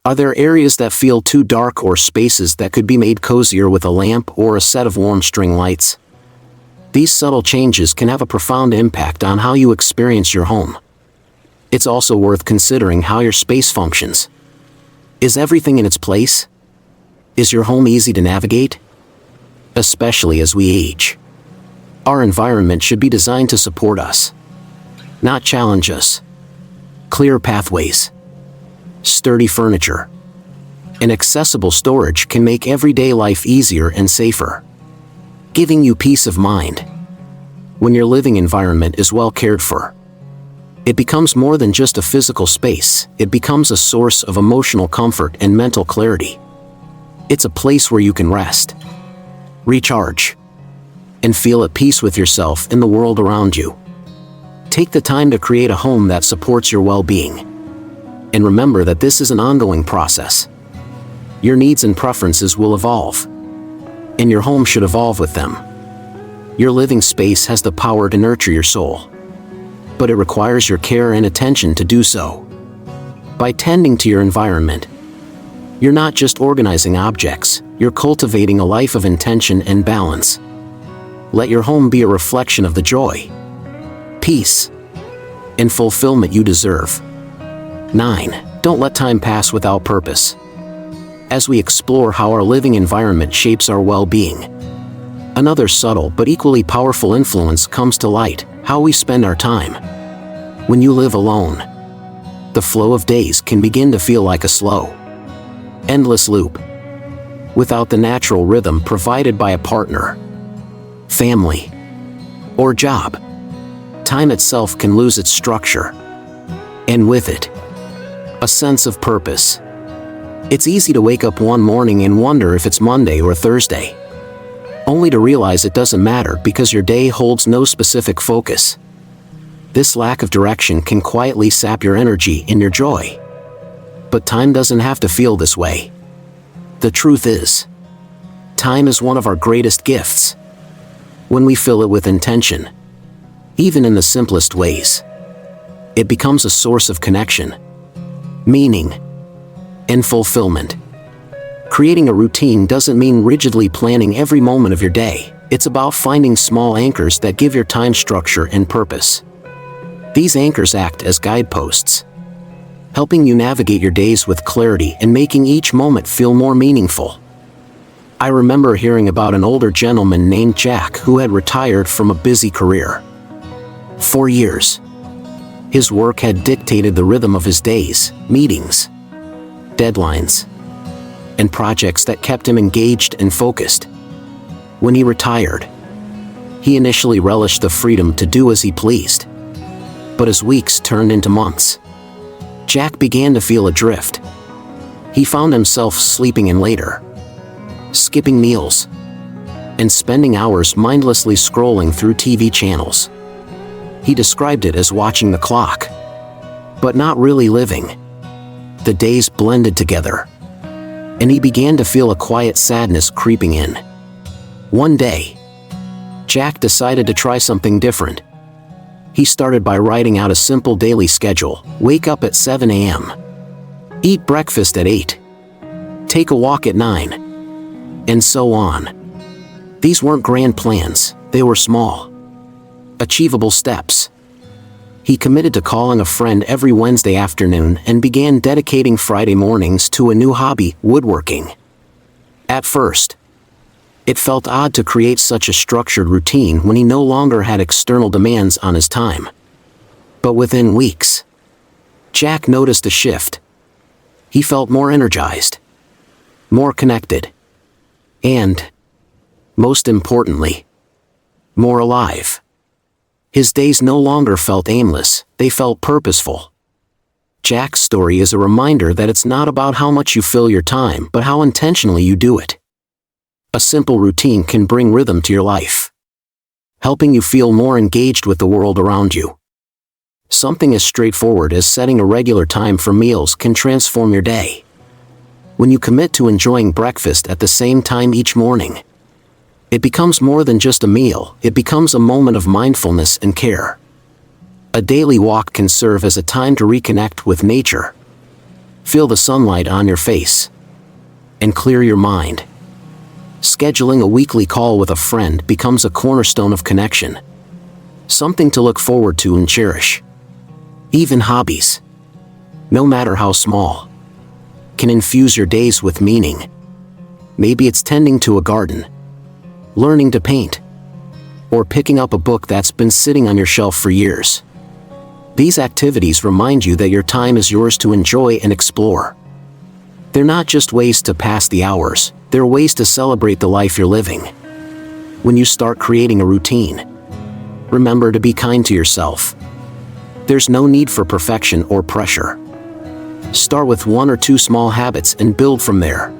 Are there areas that feel too dark or spaces that could be made cozier with a lamp or a set of warm string lights? These subtle changes can have a profound impact on how you experience your home. It's also worth considering how your space functions. Is everything in its place? Is your home easy to navigate? Especially as we age, our environment should be designed to support us, not challenge us. Clear pathways, sturdy furniture, and accessible storage can make everyday life easier and safer, giving you peace of mind. When your living environment is well cared for, it becomes more than just a physical space. It becomes a source of emotional comfort and mental clarity. It's a place where you can rest, recharge, and feel at peace with yourself and the world around you. Take the time to create a home that supports your well-being. And remember that this is an ongoing process. Your needs and preferences will evolve, and your home should evolve with them. Your living space has the power to nurture your soul, but it requires your care and attention to do so. By tending to your environment, you're not just organizing objects, you're cultivating a life of intention and balance. Let your home be a reflection of the joy, peace, and fulfillment you deserve. 9. Don't let time pass without purpose. As we explore how our living environment shapes our well-being, another subtle but equally powerful influence comes to light: how we spend our time. When you live alone, the flow of days can begin to feel like a slow, endless loop. Without the natural rhythm provided by a partner, family, or job, time itself can lose its structure, and with it, a sense of purpose. It's easy to wake up one morning and wonder if it's Monday or Thursday, only to realize it doesn't matter because your day holds no specific focus. This lack of direction can quietly sap your energy and your joy. But time doesn't have to feel this way. The truth is, time is one of our greatest gifts. When we fill it with intention, even in the simplest ways, it becomes a source of connection, meaning, and fulfillment. Creating a routine doesn't mean rigidly planning every moment of your day. It's about finding small anchors that give your time structure and purpose. These anchors act as guideposts, helping you navigate your days with clarity and making each moment feel more meaningful. I remember hearing about an older gentleman named Jack who had retired from a busy career. For years, His work had dictated the rhythm of his days, meetings, deadlines, and projects that kept him engaged and focused. When he retired, he initially relished the freedom to do as he pleased. But as weeks turned into months, Jack began to feel adrift. He found himself sleeping in later, skipping meals, and spending hours mindlessly scrolling through TV channels. He described it as watching the clock, but not really living. The days blended together, and he began to feel a quiet sadness creeping in. One day, Jack decided to try something different. He started by writing out a simple daily schedule: wake up at 7 a.m., eat breakfast at 8, take a walk at 9, and so on. These weren't grand plans, they were small, achievable steps. He committed to calling a friend every Wednesday afternoon and began dedicating Friday mornings to a new hobby: woodworking. At first, it felt odd to create such a structured routine when he no longer had external demands on his time. But within weeks, Jack noticed a shift. He felt more energized, more connected, and, most importantly, more alive. His days no longer felt aimless, they felt purposeful. Jack's story is a reminder that it's not about how much you fill your time, but how intentionally you do it. A simple routine can bring rhythm to your life, helping you feel more engaged with the world around you. Something as straightforward as setting a regular time for meals can transform your day. When you commit to enjoying breakfast at the same time each morning, it becomes more than just a meal, it becomes a moment of mindfulness and care. A daily walk can serve as a time to reconnect with nature. Feel the sunlight on your face, and clear your mind. Scheduling a weekly call with a friend becomes a cornerstone of connection, something to look forward to and cherish. Even hobbies, no matter how small, can infuse your days with meaning. Maybe it's tending to a garden, learning to paint, or picking up a book that's been sitting on your shelf for years. These activities remind you that your time is yours to enjoy and explore. They're not just ways to pass the hours, they're ways to celebrate the life you're living. When you start creating a routine, remember to be kind to yourself. There's no need for perfection or pressure. Start with 1 or 2 small habits and build from there.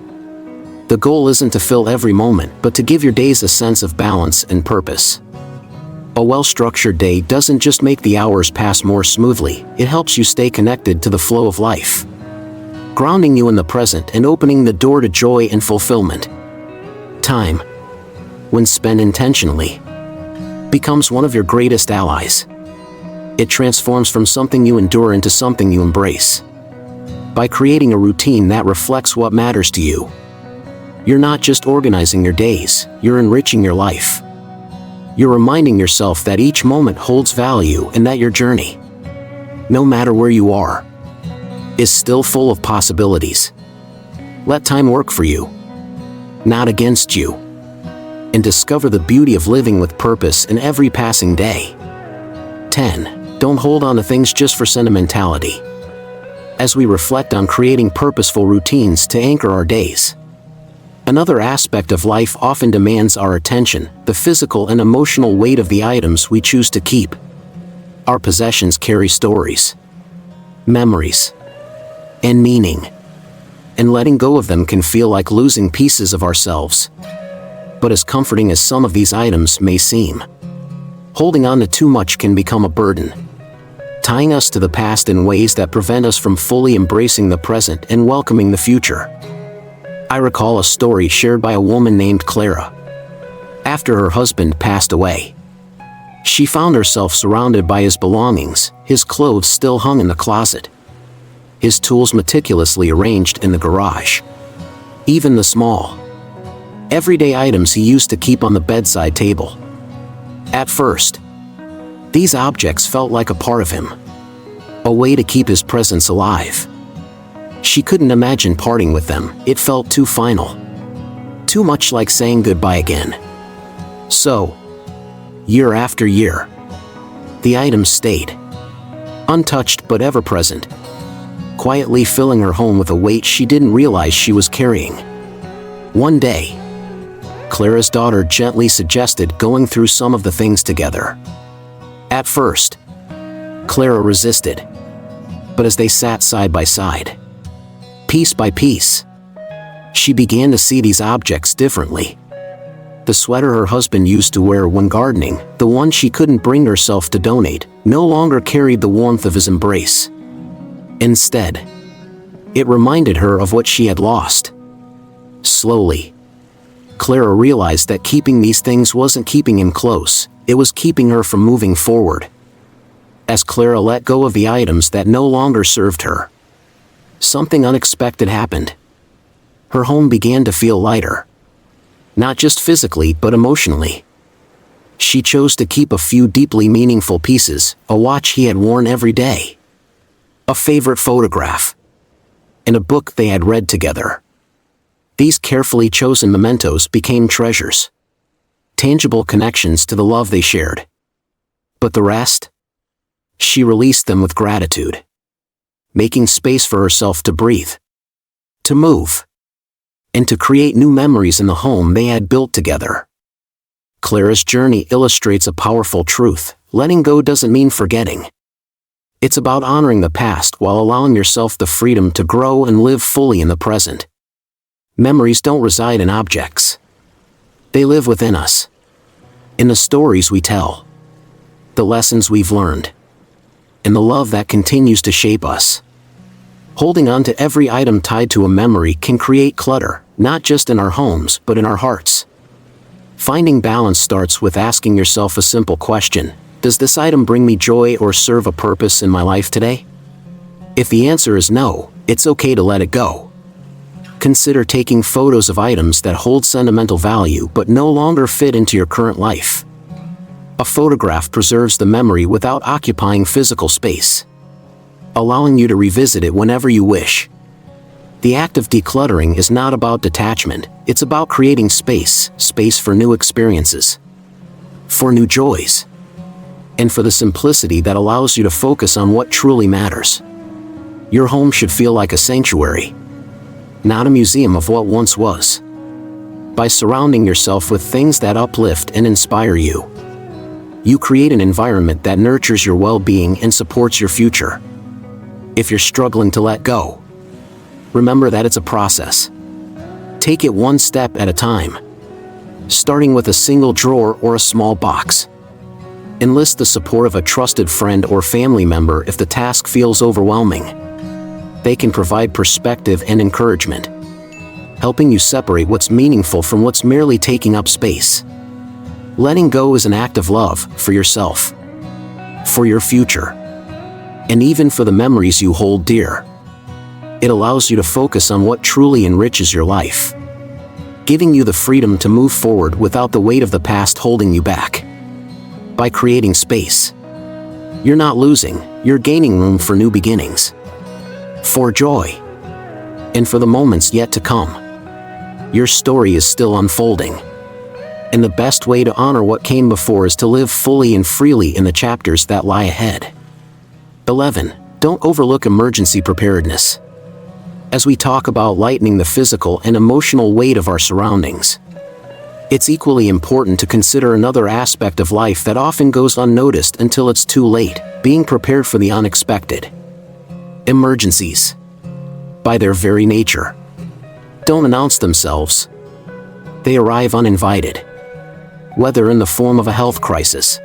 The goal isn't to fill every moment, but to give your days a sense of balance and purpose. A well-structured day doesn't just make the hours pass more smoothly, it helps you stay connected to the flow of life, grounding you in the present and opening the door to joy and fulfillment. Time, when spent intentionally, becomes one of your greatest allies. It transforms from something you endure into something you embrace. By creating a routine that reflects what matters to you, you're not just organizing your days, you're enriching your life. You're reminding yourself that each moment holds value and that your journey, no matter where you are, is still full of possibilities. Let time work for you, not against you, and discover the beauty of living with purpose in every passing day. 10. Don't hold on to things just for sentimentality. As we reflect on creating purposeful routines to anchor our days, another aspect of life often demands our attention: the physical and emotional weight of the items we choose to keep. Our possessions carry stories, memories, and meaning, and letting go of them can feel like losing pieces of ourselves. But as comforting as some of these items may seem, holding on to too much can become a burden, tying us to the past in ways that prevent us from fully embracing the present and welcoming the future. I recall a story shared by a woman named Clara. After her husband passed away, she found herself surrounded by his belongings, his clothes still hung in the closet, his tools meticulously arranged in the garage. Even the small, everyday items he used to keep on the bedside table. At first, these objects felt like a part of him, a way to keep his presence alive. She couldn't imagine parting with them, it felt too final, too much like saying goodbye again. So, year after year, the items stayed, untouched but ever-present, quietly filling her home with a weight she didn't realize she was carrying. One day, Clara's daughter gently suggested going through some of the things together. At first, Clara resisted, but as they sat side by side, piece by piece, she began to see these objects differently. The sweater her husband used to wear when gardening, the one she couldn't bring herself to donate, no longer carried the warmth of his embrace. Instead, it reminded her of what she had lost. Slowly, Clara realized that keeping these things wasn't keeping him close, it was keeping her from moving forward. As Clara let go of the items that no longer served her, something unexpected happened. Her home began to feel lighter. Not just physically but emotionally. She chose to keep a few deeply meaningful pieces, a watch he had worn every day, a favorite photograph, and a book they had read together. These carefully chosen mementos became treasures, tangible connections to the love they shared. But the rest? She released them with gratitude, making space for herself to breathe, to move, and to create new memories in the home they had built together. Clara's journey illustrates a powerful truth: letting go doesn't mean forgetting. It's about honoring the past while allowing yourself the freedom to grow and live fully in the present. Memories don't reside in objects. They live within us. In the stories we tell, the lessons we've learned, and the love that continues to shape us. Holding on to every item tied to a memory can create clutter, not just in our homes but in our hearts. Finding balance starts with asking yourself a simple question: does this item bring me joy or serve a purpose in my life today? If the answer is no, it's okay to let it go. Consider taking photos of items that hold sentimental value but no longer fit into your current life. A photograph preserves the memory without occupying physical space, allowing you to revisit it whenever you wish. The act of decluttering is not about detachment, it's about creating space for new experiences, for new joys, and for the simplicity that allows you to focus on what truly matters. Your home should feel like a sanctuary, not a museum of what once was. By surrounding yourself with things that uplift and inspire you, you create an environment that nurtures your well-being and supports your future. If you're struggling to let go, remember that it's a process. Take it one step at a time, starting with a single drawer or a small box. Enlist the support of a trusted friend or family member if the task feels overwhelming. They can provide perspective and encouragement, helping you separate what's meaningful from what's merely taking up space. Letting go is an act of love for yourself, for your future, and even for the memories you hold dear. It allows you to focus on what truly enriches your life, giving you the freedom to move forward without the weight of the past holding you back. By creating space, you're not losing, you're gaining room for new beginnings, for joy, and for the moments yet to come. Your story is still unfolding, and the best way to honor what came before is to live fully and freely in the chapters that lie ahead. 11. Don't overlook emergency preparedness. As we talk about lightening the physical and emotional weight of our surroundings, it's equally important to consider another aspect of life that often goes unnoticed until it's too late: being prepared for the unexpected. Emergencies, by their very nature, don't announce themselves. They arrive uninvited, whether in the form of a health crisis,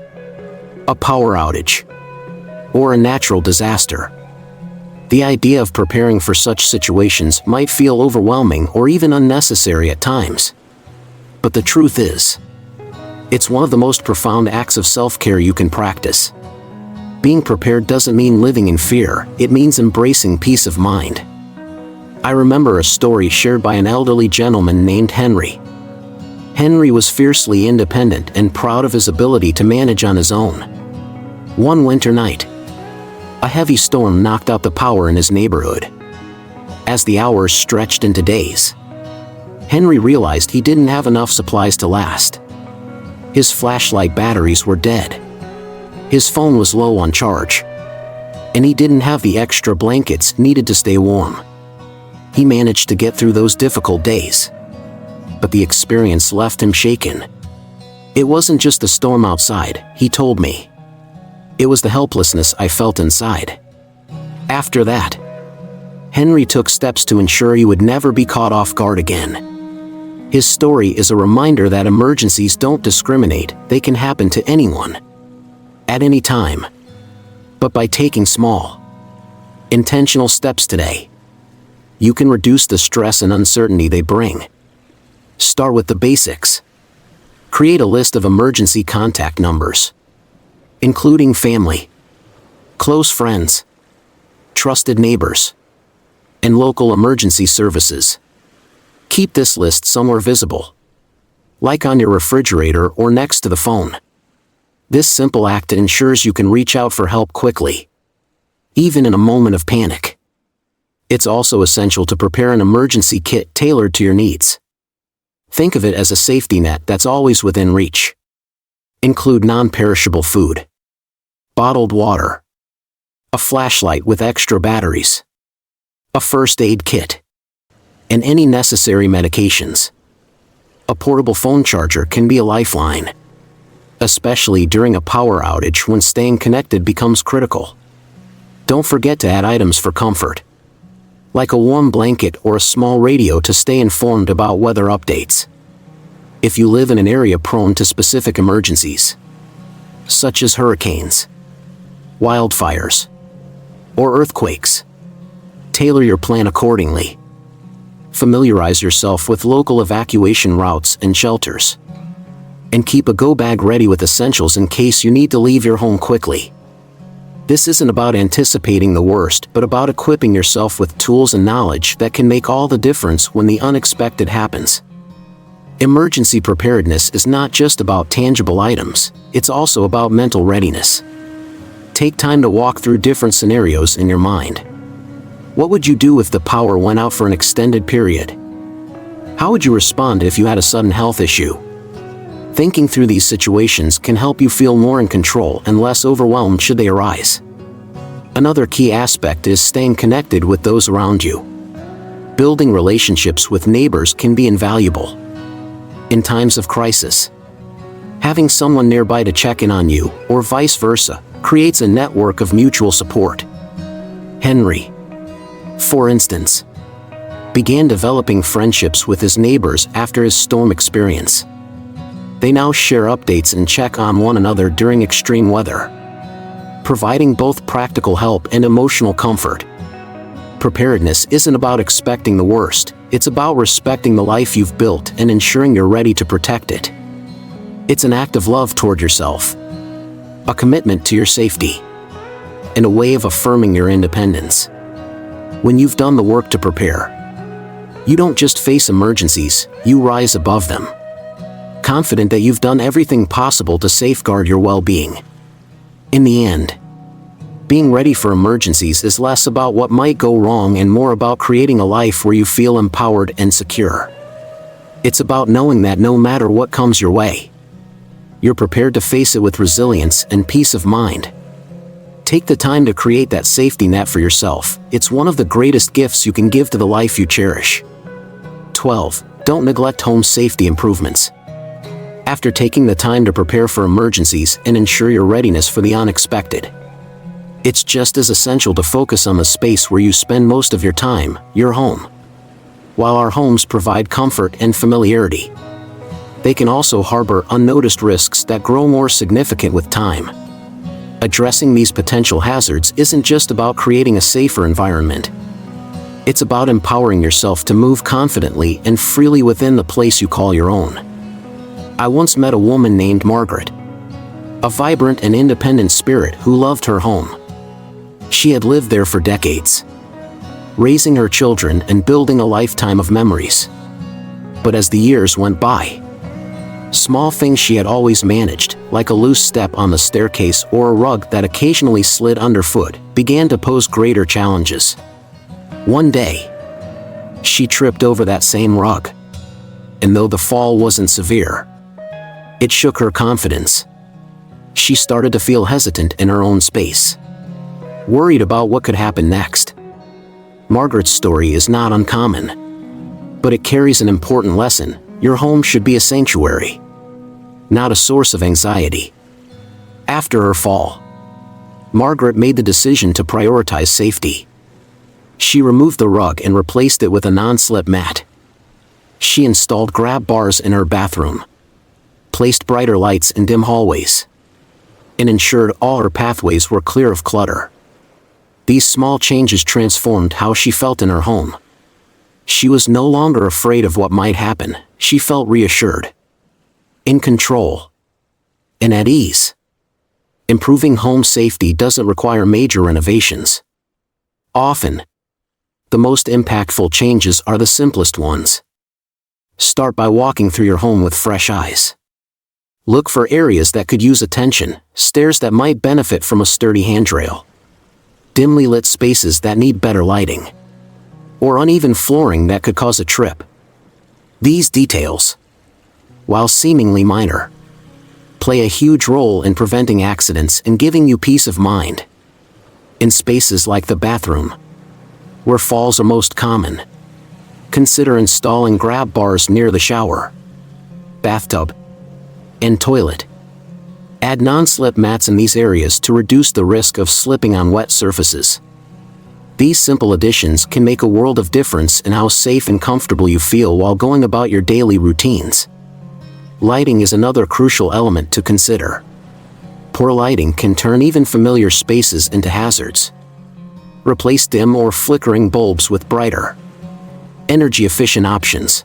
a power outage, or a natural disaster. The idea of preparing for such situations might feel overwhelming or even unnecessary at times. But the truth is, it's one of the most profound acts of self-care you can practice. Being prepared doesn't mean living in fear, it means embracing peace of mind. I remember a story shared by an elderly gentleman named Henry. Henry was fiercely independent and proud of his ability to manage on his own. One winter night, a heavy storm knocked out the power in his neighborhood. As the hours stretched into days, Henry realized he didn't have enough supplies to last. His flashlight batteries were dead. His phone was low on charge. and he didn't have the extra blankets needed to stay warm. He managed to get through those difficult days. But the experience left him shaken. It wasn't just the storm outside, he told me. It was the helplessness I felt inside. After that, Henry took steps to ensure he would never be caught off guard again. His story is a reminder that emergencies don't discriminate, they can happen to anyone. At any time. But by taking small, intentional steps today, you can reduce the stress and uncertainty they bring. Start with the basics. Create a list of emergency contact numbers, including family, close friends, trusted neighbors, and local emergency services. Keep this list somewhere visible, like on your refrigerator or next to the phone. This simple act ensures you can reach out for help quickly, even in a moment of panic. It's also essential to prepare an emergency kit tailored to your needs. Think of it as a safety net that's always within reach. Include non-perishable food, bottled water, a flashlight with extra batteries, a first aid kit, and any necessary medications. A portable phone charger can be a lifeline, especially during a power outage when staying connected becomes critical. Don't forget to add items for comfort, like a warm blanket or a small radio to stay informed about weather updates. If you live in an area prone to specific emergencies, such as hurricanes, wildfires, or earthquakes, tailor your plan accordingly. Familiarize yourself with local evacuation routes and shelters, and keep a go bag ready with essentials in case you need to leave your home quickly. This isn't about anticipating the worst, but about equipping yourself with tools and knowledge that can make all the difference when the unexpected happens. Emergency preparedness is not just about tangible items, it's also about mental readiness. Take time to walk through different scenarios in your mind. What would you do if the power went out for an extended period? How would you respond if you had a sudden health issue? Thinking through these situations can help you feel more in control and less overwhelmed should they arise. Another key aspect is staying connected with those around you. Building relationships with neighbors can be invaluable. In times of crisis, having someone nearby to check in on you, or vice versa, creates a network of mutual support. Henry, for instance, began developing friendships with his neighbors after his storm experience. They now share updates and check on one another during extreme weather, providing both practical help and emotional comfort. Preparedness isn't about expecting the worst, it's about respecting the life you've built and ensuring you're ready to protect it. It's an act of love toward yourself, a commitment to your safety, and a way of affirming your independence. When you've done the work to prepare, you don't just face emergencies, you rise above them, confident that you've done everything possible to safeguard your well-being. In the end, being ready for emergencies is less about what might go wrong and more about creating a life where you feel empowered and secure. It's about knowing that no matter what comes your way, you're prepared to face it with resilience and peace of mind. Take the time to create that safety net for yourself. It's one of the greatest gifts you can give to the life you cherish. 12. Don't neglect home safety improvements. After taking the time to prepare for emergencies and ensure your readiness for the unexpected, it's just as essential to focus on the space where you spend most of your time, your home. While our homes provide comfort and familiarity, they can also harbor unnoticed risks that grow more significant with time. Addressing these potential hazards isn't just about creating a safer environment. It's about empowering yourself to move confidently and freely within the place you call your own. I once met a woman named Margaret, a vibrant and independent spirit who loved her home. She had lived there for decades, raising her children and building a lifetime of memories. But as the years went by, small things she had always managed, like a loose step on the staircase or a rug that occasionally slid underfoot, began to pose greater challenges. One day, she tripped over that same rug, and though the fall wasn't severe, it shook her confidence. She started to feel hesitant in her own space. worried about what could happen next. Margaret's story is not uncommon, but it carries an important lesson. Your home should be a sanctuary, not a source of anxiety. After her fall, Margaret made the decision to prioritize safety. She removed the rug and replaced it with a non-slip mat. She installed grab bars in her bathroom, placed brighter lights in dim hallways, and ensured all her pathways were clear of clutter. These small changes transformed how she felt in her home. She was no longer afraid of what might happen. She felt reassured, in control, and at ease. Improving home safety doesn't require major renovations. Often, the most impactful changes are the simplest ones. Start by walking through your home with fresh eyes. Look for areas that could use attention, stairs that might benefit from a sturdy handrail, dimly lit spaces that need better lighting, or uneven flooring that could cause a trip. These details, while seemingly minor, play a huge role in preventing accidents and giving you peace of mind. In spaces like the bathroom, where falls are most common, consider installing grab bars near the shower, bathtub, and toilet. Add non-slip mats in these areas to reduce the risk of slipping on wet surfaces. These simple additions can make a world of difference in how safe and comfortable you feel while going about your daily routines. Lighting is another crucial element to consider. Poor lighting can turn even familiar spaces into hazards. Replace dim or flickering bulbs with brighter, energy-efficient options.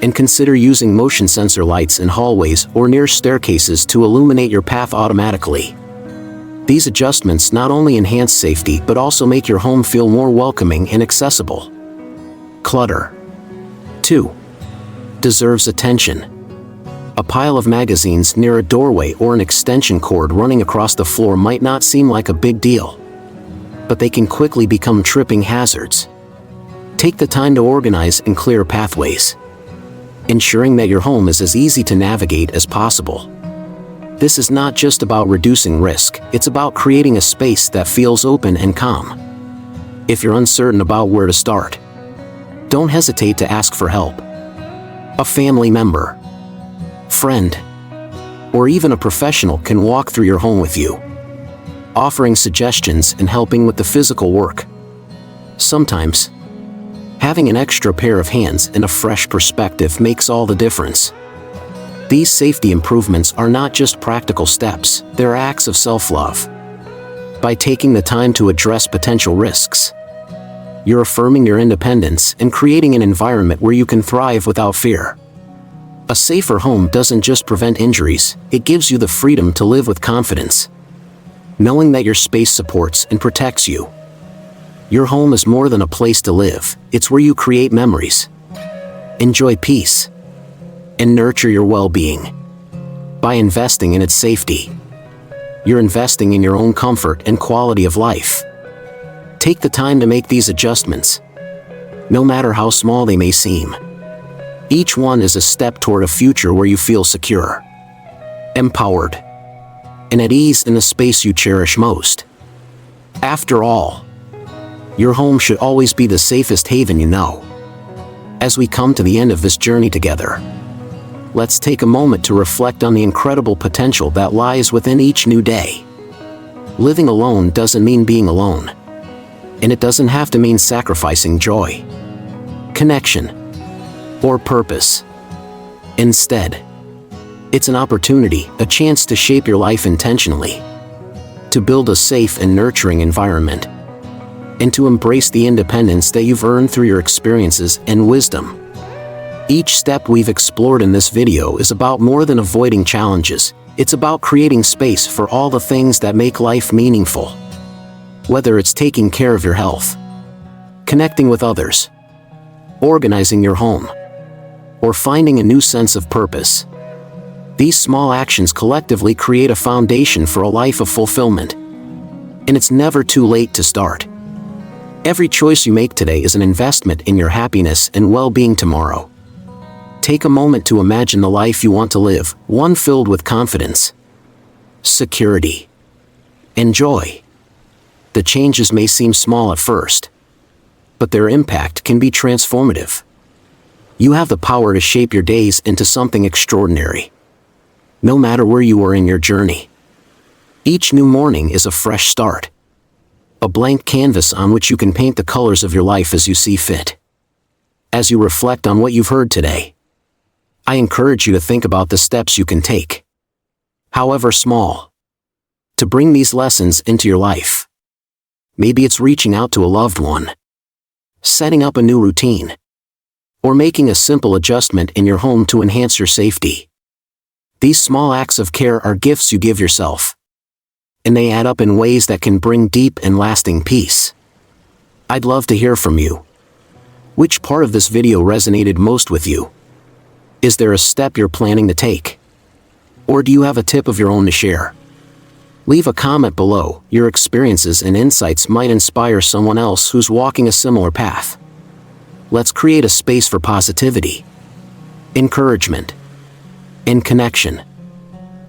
And consider using motion sensor lights in hallways or near staircases to illuminate your path automatically. These adjustments not only enhance safety but also make your home feel more welcoming and accessible. Clutter, too, deserves attention. A pile of magazines near a doorway or an extension cord running across the floor might not seem like a big deal, but they can quickly become tripping hazards. Take the time to organize and clear pathways, ensuring that your home is as easy to navigate as possible. This is not just about reducing risk, it's about creating a space that feels open and calm. If you're uncertain about where to start, don't hesitate to ask for help. A family member, friend, or even a professional can walk through your home with you, offering suggestions and helping with the physical work. Sometimes, having an extra pair of hands and a fresh perspective makes all the difference. These safety improvements are not just practical steps, they're acts of self-love. By taking the time to address potential risks, you're affirming your independence and creating an environment where you can thrive without fear. A safer home doesn't just prevent injuries, it gives you the freedom to live with confidence, knowing that your space supports and protects you. Your home is more than a place to live, it's where you create memories, enjoy peace, and nurture your well-being. By investing in its safety, you're investing in your own comfort and quality of life. Take the time to make these adjustments, no matter how small they may seem. Each one is a step toward a future where you feel secure, empowered, and at ease in the space you cherish most. After all, your home should always be the safest haven you know. As we come to the end of this journey together, let's take a moment to reflect on the incredible potential that lies within each new day. Living alone doesn't mean being alone, and it doesn't have to mean sacrificing joy, connection, or purpose. Instead, it's an opportunity, a chance to shape your life intentionally, to build a safe and nurturing environment, and to embrace the independence that you've earned through your experiences and wisdom. Each step we've explored in this video is about more than avoiding challenges, it's about creating space for all the things that make life meaningful. Whether it's taking care of your health, connecting with others, organizing your home, or finding a new sense of purpose, these small actions collectively create a foundation for a life of fulfillment. And it's never too late to start. Every choice you make today is an investment in your happiness and well-being tomorrow. Take a moment to imagine the life you want to live, one filled with confidence, security, and joy. The changes may seem small at first, but their impact can be transformative. You have the power to shape your days into something extraordinary, no matter where you are in your journey. Each new morning is a fresh start, a blank canvas on which you can paint the colors of your life as you see fit. As you reflect on what you've heard today, I encourage you to think about the steps you can take, however small, to bring these lessons into your life. Maybe it's reaching out to a loved one, setting up a new routine, or making a simple adjustment in your home to enhance your safety. These small acts of care are gifts you give yourself, and they add up in ways that can bring deep and lasting peace. I'd love to hear from you. Which part of this video resonated most with you? Is there a step you're planning to take? Or do you have a tip of your own to share? Leave a comment below. Your experiences and insights might inspire someone else who's walking a similar path. Let's create a space for positivity, encouragement, and connection.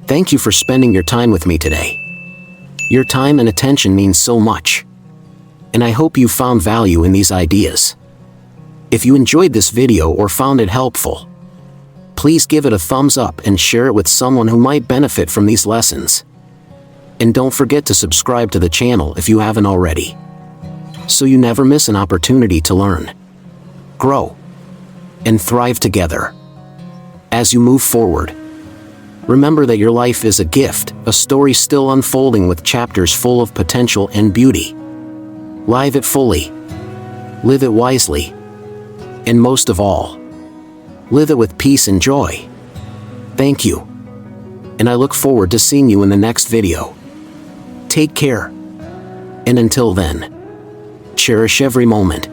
Thank you for spending your time with me today. Your time and attention means so much, and I hope you found value in these ideas. If you enjoyed this video or found it helpful, please give it a thumbs up and share it with someone who might benefit from these lessons. And don't forget to subscribe to the channel if you haven't already, so you never miss an opportunity to learn, grow, and thrive together. As you move forward, remember that your life is a gift, a story still unfolding with chapters full of potential and beauty. Live it fully, live it wisely, and most of all, live it with peace and joy. Thank you, and I look forward to seeing you in the next video. Take care, and until then, cherish every moment.